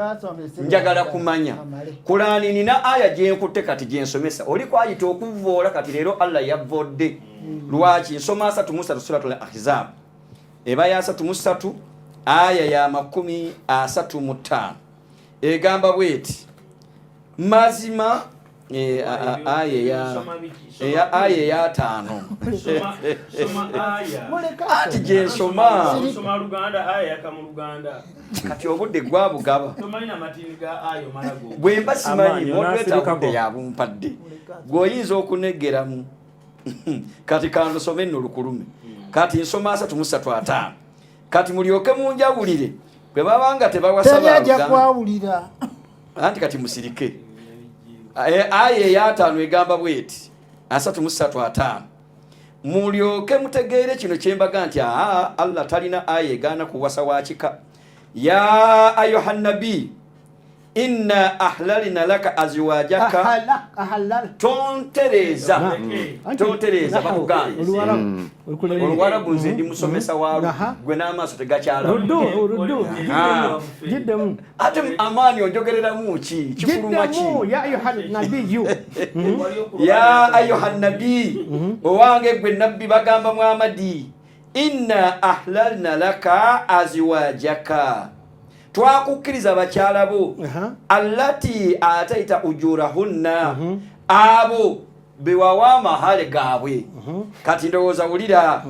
njagala kumanya Kurani nina aya gye nkutte kati gye nsomesa oli kwayita okuvvoola kati leero Allah yavvodde lwaki nsoma 3 suratul Ahzab eba ya 3 aya ya 35 egamba bweti mazima aya ya 5 ati gye nsoma Luganda aya mu Luganda kati obudde gwabugaba tomalina matini ga ayo malago bwe mbasimanyi modweta obudde yabumpadde gwoyinza okunegeramu kati kandusome nno lukulume kati nsoma 3:5 kati mulyoke munjawulire bwe babanga tebawasaba kwawulira anti kati musirike aya ya 5 egamba bweti 3:5 mulyoke mutegeere kino kyembaga nti Allah talina aya egaana kuwasa wakika ya ayuhan nabi inna ahlalna laka azwajaka tontereza bakuganye Oluwarabu nze ndi musomesa walu gwe n'amaaso tegakyala ate amaani onjogereramu ki kifuluma ki ya ayuhan nabi owange gwe nabbi bagamba Muhammadi inna ahlalna laka azwajaka twakukkiriza bakyala bo allati ataita ujurahunna abo bewawa mahale gaabwe kati ndowooza wulira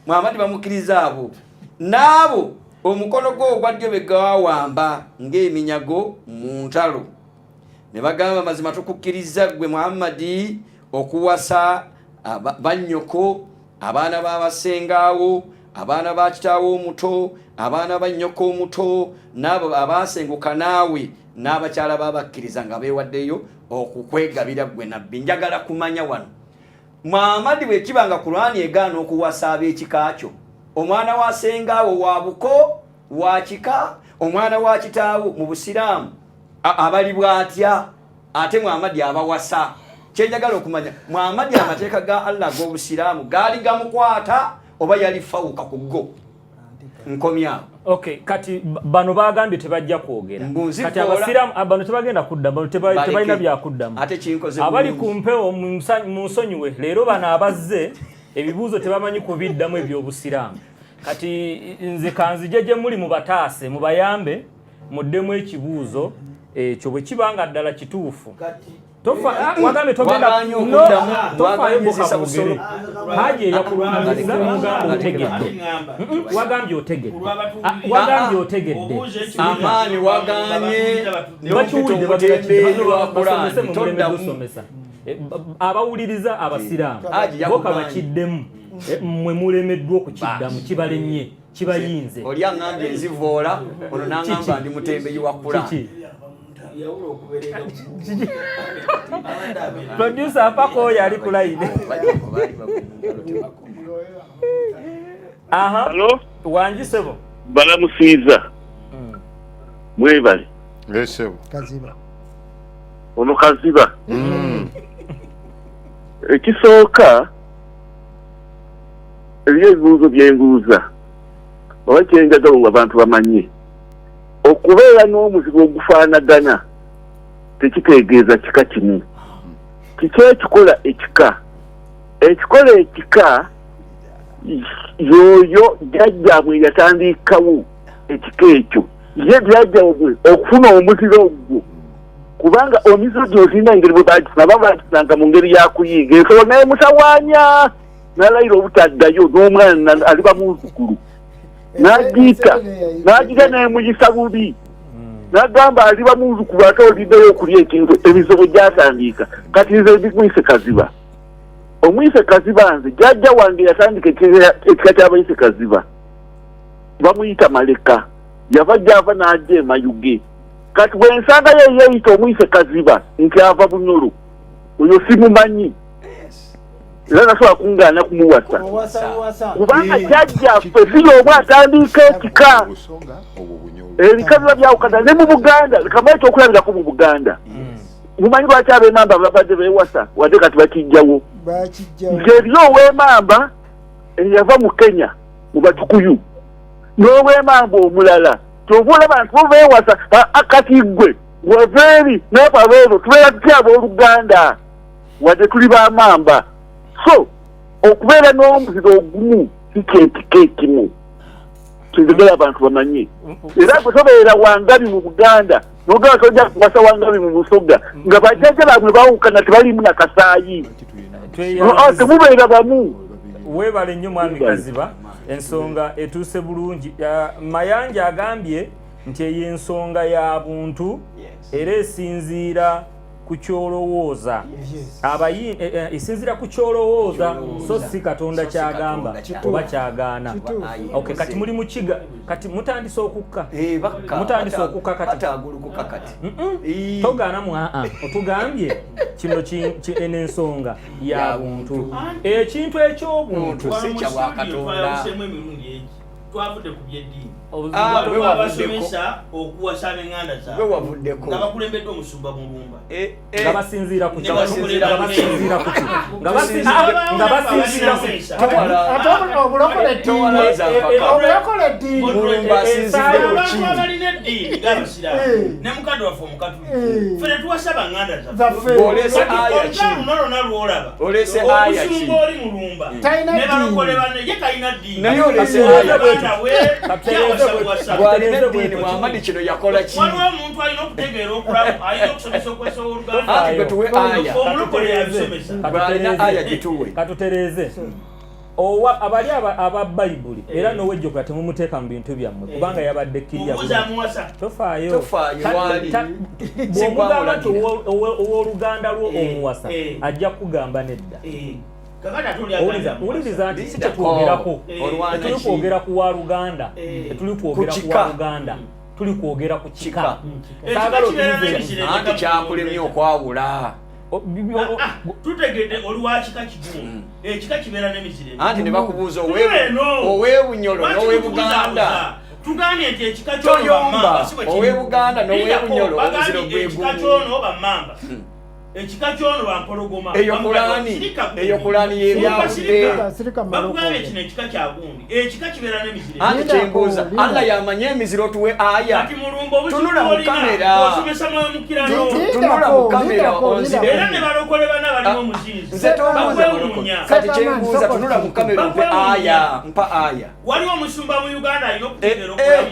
Muhammadi bamukkiriza abo naabo omukono gwo ogwaddyo begawawamba ng'eminyago mu ntalo ne bagamba mazima tukukkiriza gwe Muhammadi okuwasa bannyoko abaana b'abasengaawo abaana ba kitaawo omuto abaana ba nnyoko omuto n'abo abaasenguka naawe n'abakyala baabakkiriza nga beewaddeyo okukwegabira gwe nabbi njagala kumanya wano Muhammadi bwe kibanga Kurani egaana okuwasa ab'ekika kyo omwana wa sengaawo wa buko wa kika omwana wa kitaawo mu Busiraamu abali bwatya ate Muhammadi abawasa kyenjagala okumanya Muhammadi amateeka ga Allah g'Obusiraamu gaali gamukwata oba yali fawuka ku go nkomya okay kati bano bagambye tebajja kwogera kati abasiramu bano tebagenda kuddamu tebalina byakuddamu ate kinkoze abali kumpewo mu nsonyiwe leero bano abazze ebibuuzo tebamanyi kubiddamu ebyobusiraamu kati nze kanzije gye muli mu bataase mu bayambe muddemu ekibuuzo ekyo bwe kibanga ddala kituufu wagambe togenda tofayo boka bugere haje yakulumiriza mugambo otegedde wagambye otegedde amaani waganye bakiwulidde bagenda abawuliriza abasiraamu boka bakiddemu mwe mulemeddwa okukiddamu kibalemye kibayinze oli aŋŋambye nzivoola ono n'aŋŋamba ndi mutembeyi wa Kurani producer apako oyo ali ku line aha wanjisebo balamusiiza mwebale lesebo kaziba ono kaziba ekisooka ebyo ebibuuzo byenbuuza oba kyenjagala nga abantu bamanye okubeera n'omuzigo ogufaanagana tekitegeeza kika kimu kiki ekikola ekika yoyo jjajjaabwe yatandikawo ekika ekyo ye byajjabwe okufuna omuziro ogwo kubanga omuziro gyozina engeri bwe bagifuna bagisanga mu ngeri yakuyiga ensolo neemusawaanya nalayira obutaddayo n'omwana aliba muzzukulu n'agiga neemuyisa bubi n'agamba aliba muzzukulu ate oliddeyo okulya ekintu ebizibu gyatandika kati nze bimwise kaziba omwise kaziba nze jjajja wange yatandika ekika ky'abayise kaziba bamuyita maleka yava gyava n'ajja emayuge kati bwe nsanga ye yeeyita omwise kaziba nti ava bunyolo oyo simumanyi era nasobola kungaana kumuwasa kubanga jjajjaffe siri omu atandika ekika ebikaziba byawukana ne mu Buganda kamaye ekyokulabirako mu Buganda mumanyi lwaki ab'emamba babadde beewasa wadde kati bakijjawo nti eriyo ow'emamba eyava mu Kenya mu Batukuyu n'obwemanga omulala tobola abantu beewasa kati gwe waveeri n'ababeero tubeera tutya abooluganda wadde tuli bamamba so okubeera n'omuziro ogumu kikentiko ekimu kizigala abantu bamanye era gwe tobeera wangabi mu buganda nogaba tojja kuwasa wangabi mu busoga nga bajjajja baabwe bawukana tebalimu na kasaayi temubeera bamu weebale nnyo mwami Kaziba ensonga etuuse bulungi Mayanja agambye nti eyo ensonga ya buntu era esinziira ku kyolowooza esinziira ku kyolowooza so si Katonda kyagamba oba kyagaana. Okay, kati muli mu kiga kati mutandise okukka kati togaana mu otugambye kino n'ensonga ya buntu ekintu eky'obuntu si kya Bwakatonda. Twavudde ku byeddiini abasomesa okuwasa ab'enganda zaabwe wavuddeko nga bakulembedde omusumba Mulumba nga basinziira ku obulokole ddiini balina eddiini ng'abasiraamu ne mukadde waffe omukatuliki ffe tetuwasa banganda zaffe lwolaba omusumba oli Mulumba ne balokole banne ye talina ddiini bwalina eddiini Muhammad kino yakola ki waliwo omuntu alina okutegeera okulamu alina okusomesa okwesa oluganda anti gwe tuwe aya omulokole yabisomesa bwalina aya gituwe katutereeze abali aba Bayibuli era n'owejjokula temumuteeka mu bintu byammwe kubanga yabadde kkirya tofaayo bw'omugamba nti ow'oluganda lwo omuwasa ajja kugamba nedda owuliriza nti si kyetwogerako etuli kwogera ku waluganda etuli kwogera ku waluganda tuli kwogera ku kika anti kyakulemye okwawula tutegedde oliwa kika kigumu ekika kibeera n'emiziremu anti ne bakubuuza ow'ebunyolo n'ow'ebuganda tugambye nti ekika kyono bammamba ow'ebuganda n'ow'ebunyolo omuziro ekika kyono bammamba ekika kyono bampologoma eyo kulani yebyawudde bakugambye kino ekika kyagundi ekika kibeera n'emiziro anti kyembuuza Allah yamanye emiziro tuwe aya kati Mulumba obukiolina osomesa mwemukirano tunula mu kamera onzire era ne balokole bana balimu omuzinzi nze tobuuza kati kyembuuza tunula mu kamera mpe aya mpa aya waliwo omusumba mu Uganda alina okutegeera okulamu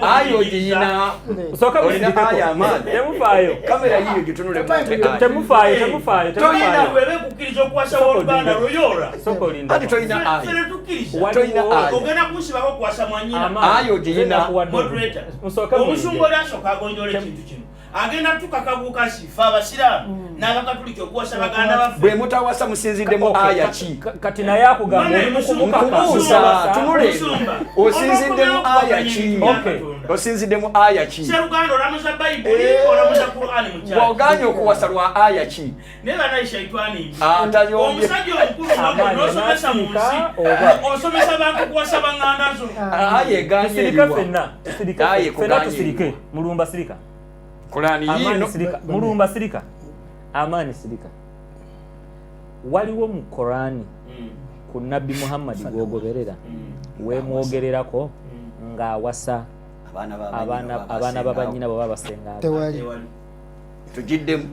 aya ogiyina olina aya amaanyi temufaayo kamera yiyo gitunule temufaayo webe kukkiriza okuwasa oluganda lwoyoora ati toyina aya toyina aya ogenda kunsibako kuwasa mwanyina aya ogiyina moderator omusumba oli asooka agonjola ekintu kino agenda tukakabuuka sifa abasiraamu n'abakatuliki okuwasa baganda baffe bwe mutawasa musinziddemu aya ki kati naye akugamba nkubuuza tunule osinziddemu aya ki osinziddemu aya ki seruganda olamuza bayibuli olamuza Qur'ani mu kyalo bw'oganye okuwasa lwa aya ki naye banayi shaitani atayombye omusajja omukulu n'osomesa mu nsi osomesa bantu kuwasa banganda zo aya eganye fenna tusirike Mulumba sirika Qur'ani yino Mulumba sirika amani sirika waliwo mu Qur'ani ku Nabbi Muhammad gwogoberera wemwogererako ng'awasa abaana babanyina bwe babasenga tugiddemu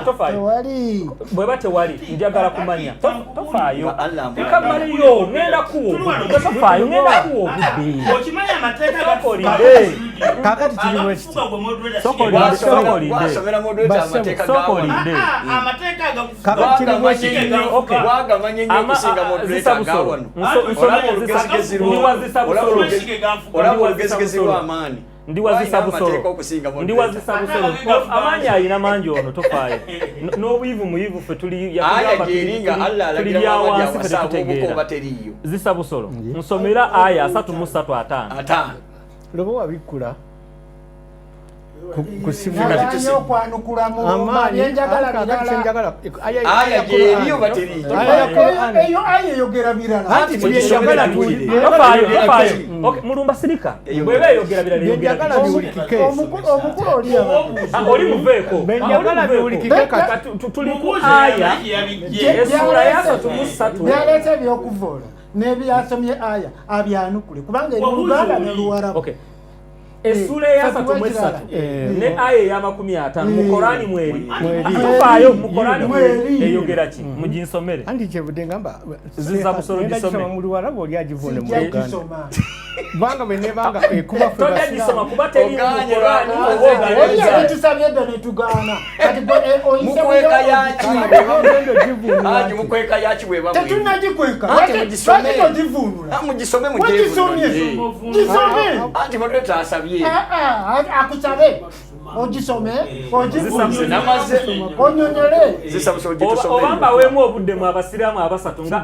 tofaayo bweba tewali njagala kumanya tofaayo ekamaliyo ngenda kuwo tofaayo ngenda kuwo obudde okimanya amateeka sokolide kakati kirimu sokolide wagamanye nnyo okusinga moderator gawano olaba olugezigezi lw'amaani ndiwazisa busolo amaanyi alina mangi ono tofaayo n'obwivu muyivu ffe tuli byawansi fe tetutegeera zisa busolo nsomera aya 3:35 lobo wabikkula aya gyeriyo bateriyo eyo aya eyogera birala Mulumba sirika bweba eyogera birala omukulu oli muveeko tuli ku aya esula ya 3:3 byaleeta ebyokuvoola n'ebyasomye aya abyanukule kubanga eri Luganda ne Luwarabu. Essula ya 33 ne aya ya 50 mu Korani mweri tufayo mu Korani mweri eyogera ki mujinsomere andi chebude ngamba ziza busoro disome mu Luwarabu oli agivune mu Uganda banga bene banga kuba fuga disoma kuba teri mu Korani oya tusabye done tugana kati mukweka yachi aje mukweka yachi weba mwe tetunajikweka mugisome ati modeta asabye akusabe ogisome onyonyole obamba wemu obudde mu abasiramu abasatu nga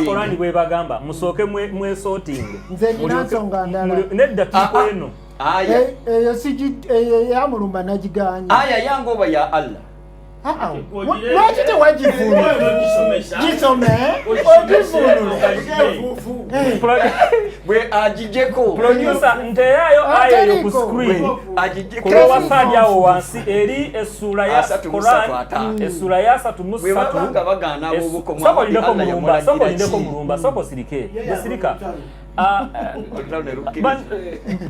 Korani bwe bagamba musooke mwesorting nze nina nsonga ndala nedda tukweno eyo sigi yamulumba nagiganya aya yange oba ya Allah lwaki tewagivunula gisome bwe agijeko producer nteyayo aya yo ku screen kulowasajja awo wansi eri essula ya Quran essula ya 3 sokolindeko mulumba soko sirike desirika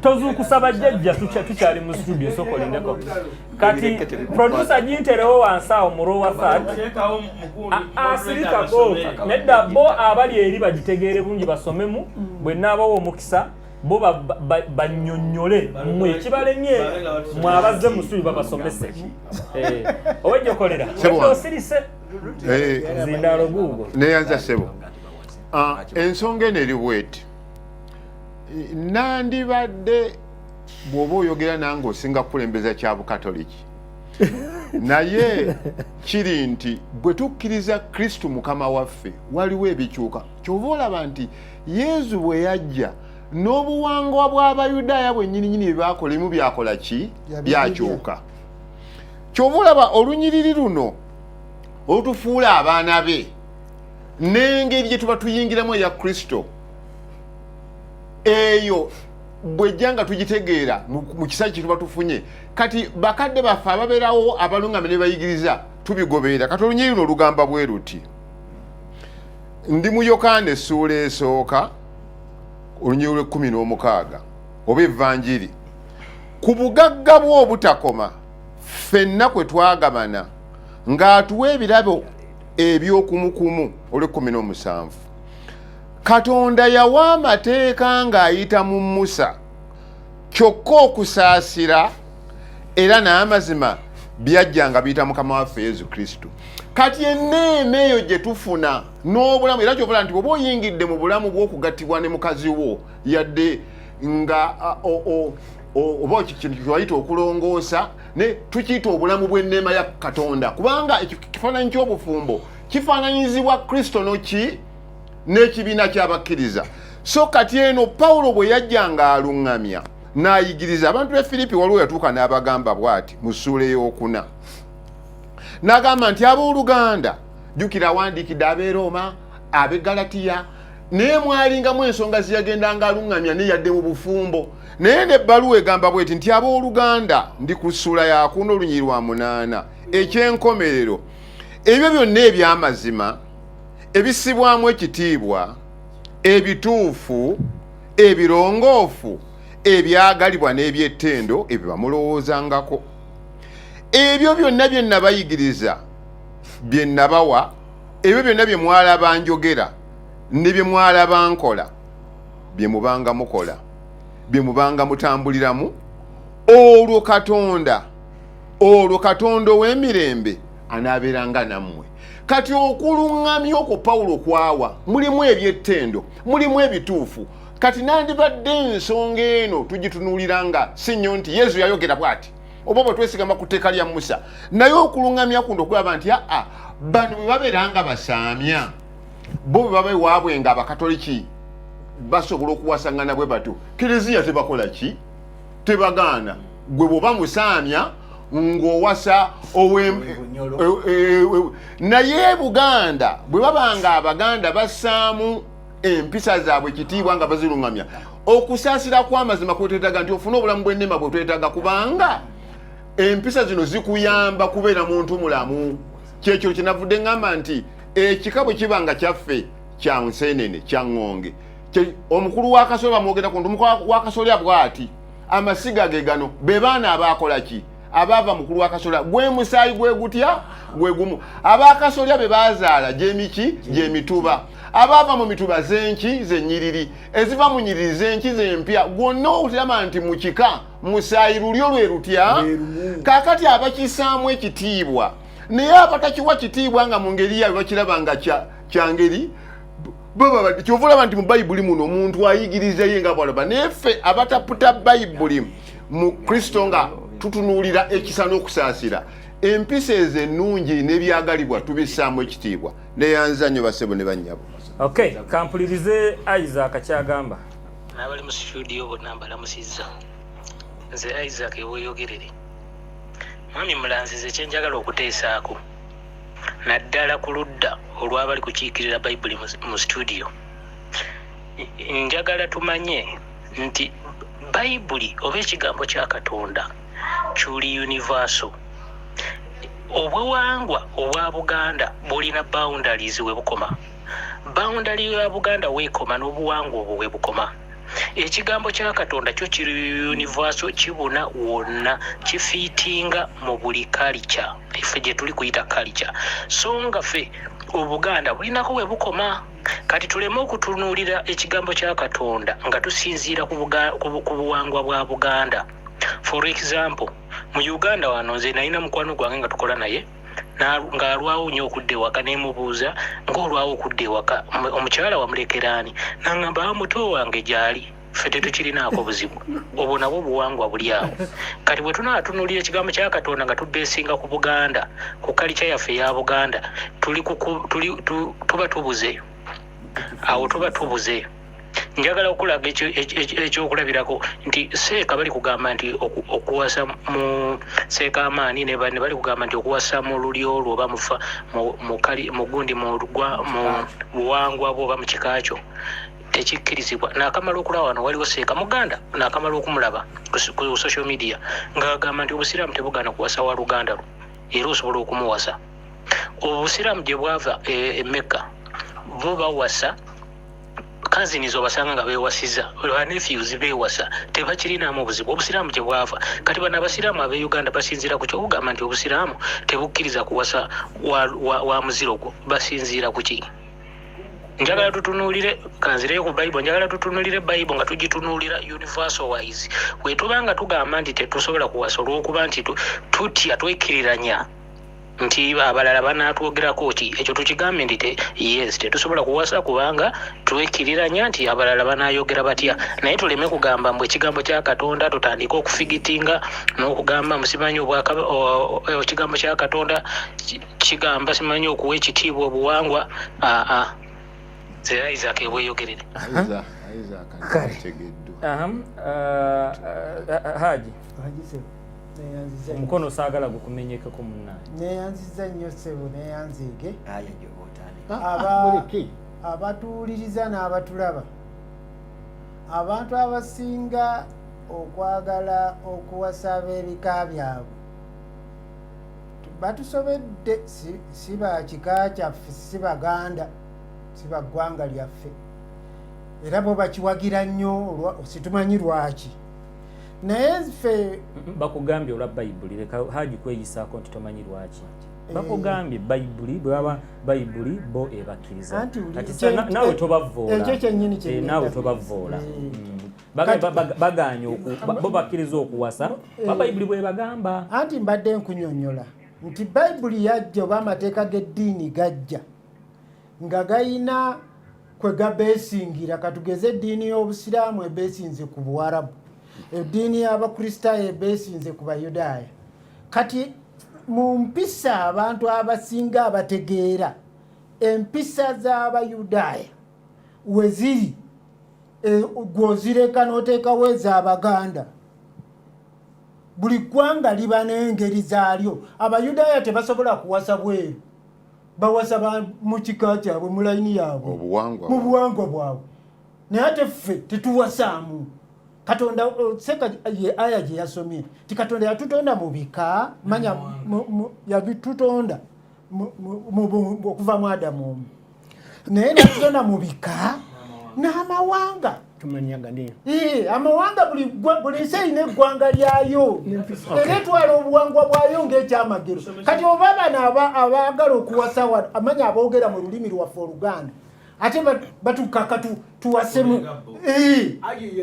tozukusaba jjajja tukyali mu studio sokolindeko kati producer jinterewo wansawo murowa third asirika bo nedda bo abali eri bagitegeere bungi basomemu bwe naabawo omukisa bo bannyonnyole mmwe ekibalemye mwabazze mu studio babasomese owejjokolera osirise zindalo guugo neyanza sebo ensonga eno eri bweti nandibadde bw'oba oyogera nange osinga kukulembeza kya bukatoliki naye kiri nti bwe tukkiriza Kristo mukama waffe waliwo ebikyuka kyova olaba nti Yesu bwe yajja n'obuwangwa bw'Abayudaaya bwennyininyini bye baakola emu byakola ki byakyuka kyova olaba olunyiriri luno olutufuula abaana be n'engeri gye tuba tuyingiramu eya Kristo eyo bwejjanga tugitegeera mu kisaki kituba tufunye kati bakadde baffe ababeerawo abalungame ne bayigiriza tubigoberera kati olunyiri luno olugamba bwe ruti ndi mu Yokaana essuula esooka olunyiri lw'16 oba evvanjiri ku bugagga bwe obutakoma ffenna kwe twagabana ng'atuwa ebirabo eby'okumukumu olw'17 Katonda yawa amateeka ng'ayita mu Musa kyokka okusaasira era n'amazima byajjanga biyita mukama waffe Yesu Kristo. Kati enneema eyo gye tufuna n'obulamu era ky'okola nti bw'oba oyingidde mu bulamu bw'okugattibwa ne mukazi wo yadde nga oba kintu kyayita okulongoosa ne tukiyita obulamu bw'enneema ya Katonda kubanga ekifaananyi ky'obufumbo kifaananyizibwa Kristo noki n'ekibiina ky'abakkiriza. So kati eno Pawulo bwe yajjanga aluŋŋamya n'ayigiriza abantu b'e Filipi waliwo yatuuka n'abagamba bw'ati mu ssuula ey'okuna n'agamba nti abooluganda jjukira awandiikidde ab'e Roma ab'e Galatiya naye mwalingamu ensonga ziyagendanga aluŋŋamya neyadde mu bufumbo naye n'ebbaluwa egamba bw'eti nti abooluganda ndi ku ssuula ya 4 olunyiri lwa 8 eky'enkomerero ebyo byonna eby'amazima ebisibwamu ekitiibwa ebituufu ebirongoofu ebyagalibwa n'ebyettendo ebyo bamulowoozangako ebyo byonna bye nabayigiriza bye nabawa ebyo byonna bye mwalaba njogera ne bye mwalaba nkola bye mubanga mukola bye mubanga mutambuliramu olwo Katonda ow'emirembe anaabeeranga nammwe. Kati okuluŋŋamya okwo Pawulo kwawa mulimu ebyettendo mulimu ebituufu kati nandibadde ensonga eno tugitunuuliranga si nnyo nti Yesu yayogera bw'ati oba bwe twesigama ku tteeka lya Musa naye okuluŋŋamya kuno okulaba nti bano bwe babeeranga basaamya bo bwe baba ewaabwe nga abakatoliki basobola okuwasaŋŋana bwe batyo Kiriziya tebakola ki tebagaana gwe bw'oba musaamya ng'owasa naye Buganda bwe babanga Abaganda bassaamu empisa zaabwe ekitiibwa nga baziruŋŋamya okusaasira kw'amazima kwetwetaaga nti ofune obulamu bw'enneema bwe twetaaga kubanga empisa zino zikuyamba kubeera muntu mulamu kyekyo kyenavudde ŋŋamba nti ekika bwe kiba nga kyaffe kya Nsenene kya Ngonge omukulu wa Kasolya mwogera ku omukulu wa Kasolya bwati amasiga ge gano be baana abakola ki abava mukulu wa Kasolya gwe musaayi gwe gutya gwe gumu aba Kasolya be bazaala gyemiki gyemituba abava mu mituba zenki zenyiriri eziva mu nyiriri zenki zempya gwonna okutama nti mu kika musaayi lulyo lwe lutya kakati abakisaamu ekitiibwa naye abatakiwa kitiibwa nga mu ngeri yaabwe bakiraba nga kyangeri kyovulaba nti mu bayibuli muno omuntu ayigiriza ye nga bwalaba neffe abataputa bayibuli mu Kristo nga tutunuulira ekisa n'okusaasira empisa ezo ennungi n'ebyagalibwa tubissaamu ekitiibwa neyanza nnyo basebo ne bannyabo. Okay, kampulirize Isaac kyagamba. N'abali mu studio bonna mbalamusizza. Nze Isaac eweeyogerere. Mwami Mulanzize kyenjagala okuteesaako. Naddala ku ludda olw'abali kukiikirira Bayibuli mu studio. Njagala tumanye nti Bayibuli oba ekigambo kya Katonda kyuli universal. Obuwangwa obwa Buganda bulina boundaries we bukoma. Boundary ya Buganda weekoma n'obuwangwa obwo we bukoma. Ekigambo kya Katonda kyo kiri universal kibuna wonna kifiitinga mu buli culture. Ife gye tuli kuyita culture. So nga ffe Obuganda bulinako we bukoma. Kati tuleme okutunuulira ekigambo kya Katonda nga tusinziira ku buwangwa bwa Buganda. For example, mu Uganda wano nze nalina mukwano gwange nga tukola naye nga alwawo nnyo okudda ewaka nemubuuza ng'olwawo okudda ewaka omukyala wamulekeraani n'aŋŋamba muto wange gy'ali ffe tetukirinaako buzibu obwo nabwo obuwangwa buli awo. Kati bwe tunaatunuulira ekigambo kya Katonda nga tubeesinga ku Buganda ku kalica yaffe eya Buganda tuba tubuze awo tuba tubuze. Njagala okulaga ekyokulabirako nti seeka bali kugamba nti okuwasa mu seeka amaani ne bali kugamba nti okuwasa mu lulyo olwo oba mu gundi mu buwangwa bwo oba mu kikaakyo tekikkirizibwa. Naakamala okulaba wano waliwo seeka Muganda naakamala okumulaba ku social media ng'agamba nti obusiraamu tebugaana kuwasa wa Luganda lwo era osobola okumuwasa. Obusiraamu gye bwava e Mecca bo bawasa cousins obasanga nga beewasiza nephews beewasa tebakirinamu obuzibu. Obusiraamu gye bwava kati bano abasiraamu ab'e Uganda basinziira ku kyokugamba nti obusiraamu tebukkiriza kuwasa wa muziro gwo basinziira ku ki? Njagala tutunuulire kanzireyo ku Bible njagala tutunuulire Bible nga tugitunuulira universal wise wetubanga tugamba nti tetusobola kuwasa olw'okuba nti tutya twekkiriranya nti abalala banaatwogerako ki ekyo tukigambe nti yes tetusobola kuwasa kubanga twekkiriranya nti abalala banaayogera batya. Naye tuleme kugamba mbu ekigambo kya Katonda tutandika okufigitinga n'okugamba musimanyi ekigambo kya Katonda kigamba simanyi okuwa ekitiibwa obuwangwa. Ze Isaac eweeyogerere. Haji omukono saagala gukumenyekeko munnange. Neyanziza nnyo ssebo neyanziige abatuwuliriza n'abatulaba. Abantu abasinga okwagala okuwasa ab'ebika byabwe batusobedde si ba kika kyaffe si Baganda si baggwanga lyaffe era bo bakiwagira nnyo situmanyi lwaki. Naye ffe bakugambye olwa Bayibuli leka Haji kweyisaako nti tomanyi lwaki bakugambye Bayibuli bwaba Bayibuli bo ebakkiriza kati naawe tobavvoola ekyo kyennyini kye naawe tobavvoola baganye bo bakkiriza okuwasa Bayibuli bwe bagamba. Anti mbadde nkunyonyola nti Bayibuli yajja oba amateeka g'eddiini gajja nga gayina kwe gabeesingira. Katugeze eddiini y'Obusiraamu ebeesinze ku Buwarabu, eddiini y'Abakristaayo ebeesinze ku Bayudaaya. Kati mu mpisa abantu abasinga abategeera empisa z'Abayudaaya we ziri gw'ozireka n'oteekawo ez'Abaganda. Buli ggwanga liba n'engeri zaalyo. Abayudaaya tebasobola kuwasa bweru, bawasa mu kika kyabwe mu layini yaabwe mu buwangwa bwabwe. Naye ate ffe tetuwasaamu. Katonda seka ye aya gye yasomye ti Katonda yatutonda mu bika manya yabitutonda okuva mu Adamu. naye natuzona mu bika n'amawanga tumanyaga nini amawanga buli nsi erina eggwanga lyayo era etwala obuwangwa bwayo ng'ekyamagero kati oba bano abaagala okuwasa wano amanya aboogera mu lulimi lwaffe oluganda ate batukaka tuwasemu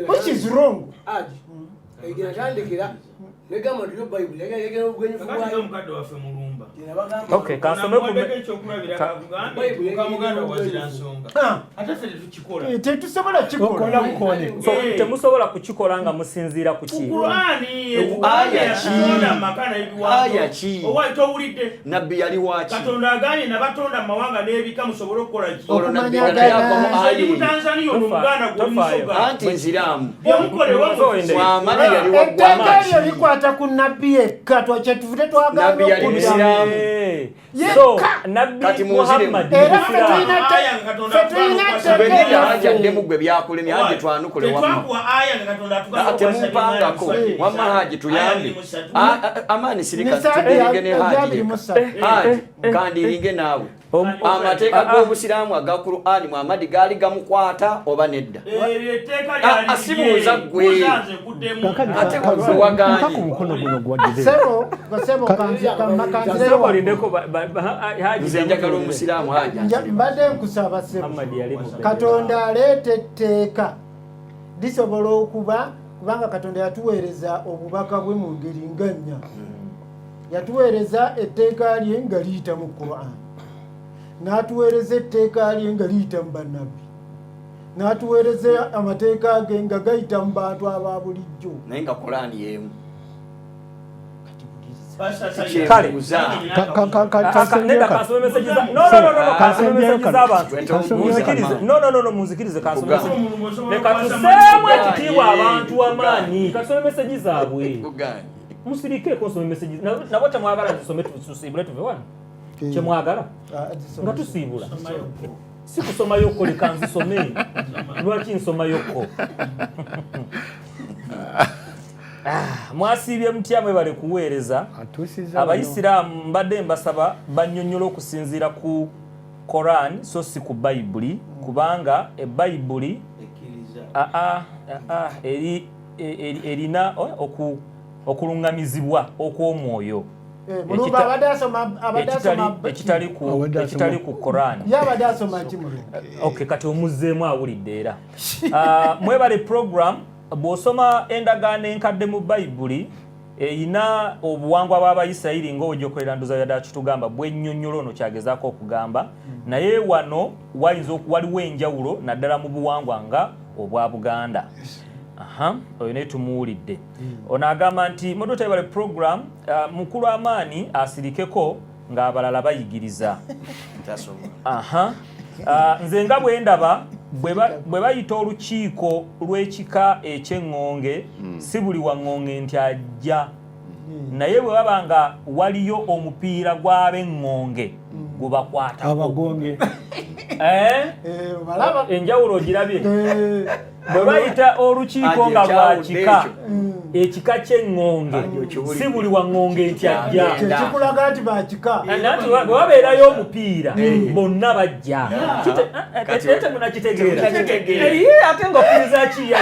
which is wrong negamba ndio Bible yagera obwenyi bwayo mukadde waffe mulumba okay kansome ku muganda wazira nsonga ate ffe tukikola tetusobola kikola so temusobola kukikola nga musinziira ku ki Qur'ani aya ki makana ibiwa aya ki owa towulidde nabbi yali wachi katonda aganye nabatonda mawanga n'ebika musobole okukola ki nabbi yali mu Tanzania oluganda gw'omusoga anti nziramu byamukole wamani yali wagwama likwata ku nabbi yekka kyetuvudde twagamba nabbi yali musiramu so nabbi Muhammad era ffe tulina hajaddemu gwe byakulemye haje twanukule temupangako wamma haji tuyambe amaani sirikatiringe ne haji kandiringe naawe amateeka g'obusiraamu aga Qur'ani Muhammad gaali gamukwata oba nedda asibuuza gwe ate kuwaganye mukono guno gwadde nze njagala omusiraamu haji mbadde nkusaba sebo Katonda aleeta etteeka lisobola okuba kubanga Katonda yatuweereza obubaka bwe mu ngeri nga nnya yatuweereza etteeka lye nga liyita mu Qur'ani n'atuweereza etteeka lye nga liyita mu bannabbi n'atuweereza amateeka ge nga gayita mu bantu aba bulijjo naye nga Qur'ani yeemu munzikirize kansome leka tuseemu ekitiibwa abantu amaanyi kasome meseji zaabwe musirikeeko nsome meseji nabo temwagala tusome tusiibule tuve wano kyemwagala nga tusiibula si kusomayokko leka nzisome lwaki nsomayokko mwasiibye mutya mwebale kuweereza abayisiraamu mbadde mbasaba bannyonnyola okusinziira ku Quran so si ku Bayibuli kubanga ebayibuli erina okulungamizibwa okw'omwoyo ekitali ku Quran. Okay, kati omuzzeemu awulidde era mwebale program bw'osoma endagaano enkadde mu Bayibuli eyina obuwangwa bw'Abayisirayiri ng'ojokolera ndoza yadda kitugamba bwennyonnyola ono kyagezaako okugamba naye wano waliwo enjawulo naddala mu buwangwa nga obwa Buganda. Oyo naye tumuwulidde. Ono agamba nti modo ebale program mukulu amaani asirikeko ng'abalala bayigiriza. Nze nga bwe ndaba bwe bayita olukiiko lw'ekika eky'eŋŋonge si buli waŋŋonge nti ajja naye bwe baba nga waliyo omupiira gw'ab'eŋŋonge gubakwata abagonge enjawulo ogirabye bwe bayita olukiiko nga lwakika ekika ky'eŋŋonge si buli waŋŋonge nti ajja kyekikulaga nti bakika nati bwe babeerayo omupiira bonna bajja ate munakitegeera ate ng'okkiriza kiya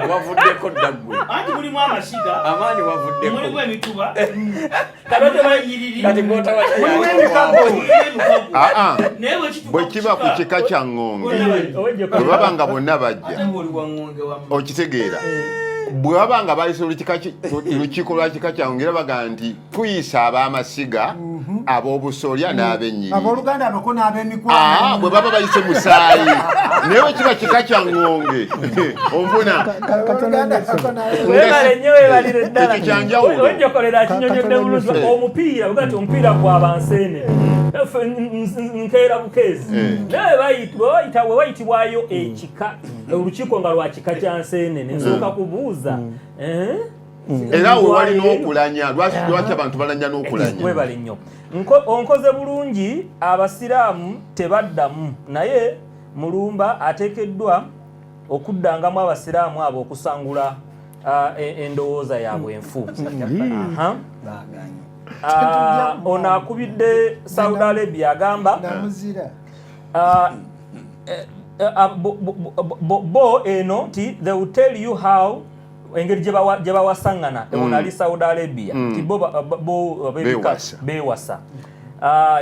wavuddeko ddaggwe anti mulimu amasiga amaani wavuddeko mulimu emituba kati bwe kiba ku kika kya ŋŋonge bwe baba nga bonna bajja okitegeera bwe baba nga bayisa olukiiko lwa kika kya ŋŋonge era baga nti tuyisa ab'amasiga ab'obusolya n'ab'ennyiri abooluganda abako n'ab'emikwano bwe baba bayise musaayi naye bwe kiba kika kya ŋŋonge onfuna webale nnyo webalire ddala ekyo kyanjawulo wenjokolera kinyonyodde bulungi omupiira bugati omupiira gwabanseene nkeera bukeezi naye bwe bayitibwayo ekika olukiiko nga lwa kika kya nseenene nsooka kubuuza era we walina okulanya lwaki abantu balanya n'okulanya webale nnyo onkoze bulungi abasiraamu tebaddamu naye mulumba ateekeddwa okuddangamu abasiraamu abo okusangula endowooza yaabwe enfu. Ono akubidde Saudi Arabia agamba bo eno nti they will tell you how engeri gye bawasangana ono ali Saudi Arabia nti bo bewasa.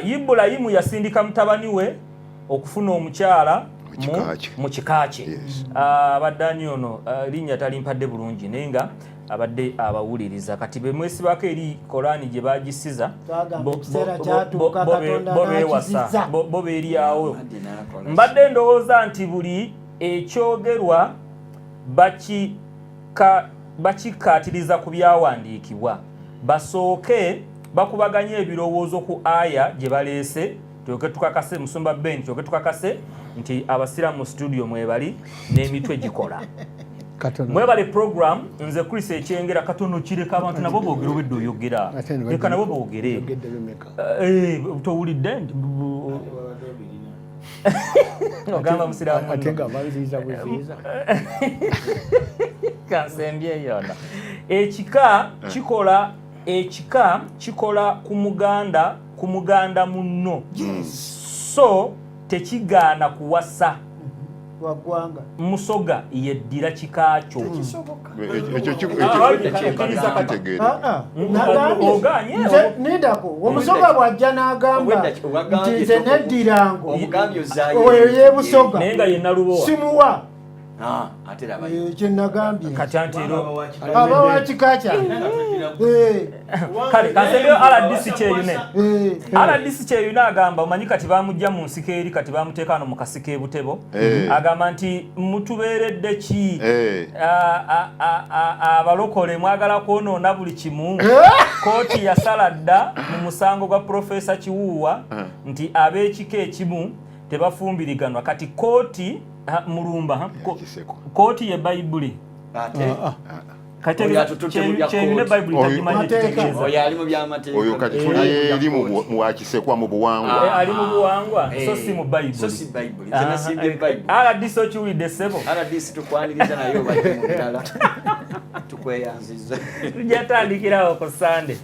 Ibrahimu yasindika mutabani we okufuna omukyala mu kika kye. Abadde ani ono linnya talimpadde bulungi naye nga abadde abawuliriza kati be mwesibako eri Korani gye bagisiza bo beeri awo. Mbadde ndowooza nti buli ekyogerwa bakikaatiriza ku byawandiikibwa basooke bakubaganye ebirowoozo ku aya gye baleese tyoke tukakase Musumba Ben tyoke tukakase nti abasira mu studio mwebali n'emitwe gikola mwebale program nze Chris Ekyengera katono kireka abantu nabo boogera obedde oyogera leka nabo boogere towulidde ogamba musiramu atenga banziza bweziza kansembye yona ekika kikola ku muganda munno so tekigaana kuwasa wagwanga musoga yeddira kikakyo nidako omusoga bwajja n'agamba nti nze neddirango oyo yebusoga naye nga yennalubowa simuwa kyenagambye kati anti ero aba wakika kyange kale kansembyo RDC kyeyune RDC kyeyune agamba omanyi kati bamujja mu nsiko eri kati bamuteeka no mu kasiko ebutebo agamba nti mutubeeredde ki abalokole mwagala kwonoona buli kimu kooti yasala dda mu musango gwa Profesa Kiwuuwa nti ab'ekika ekimu tebafumbiriganwa kati kooti mulumba kooti ye Bayibuli oyo kati tuli eri mu wakisekwa mu buwangwa ali mu buwangwa so si mu Bayibuli RDC okiwulidde ssebo RDC tukwaniriza nayo bali mu ddala tukweyanziza tujja tandikirawo ku Sunday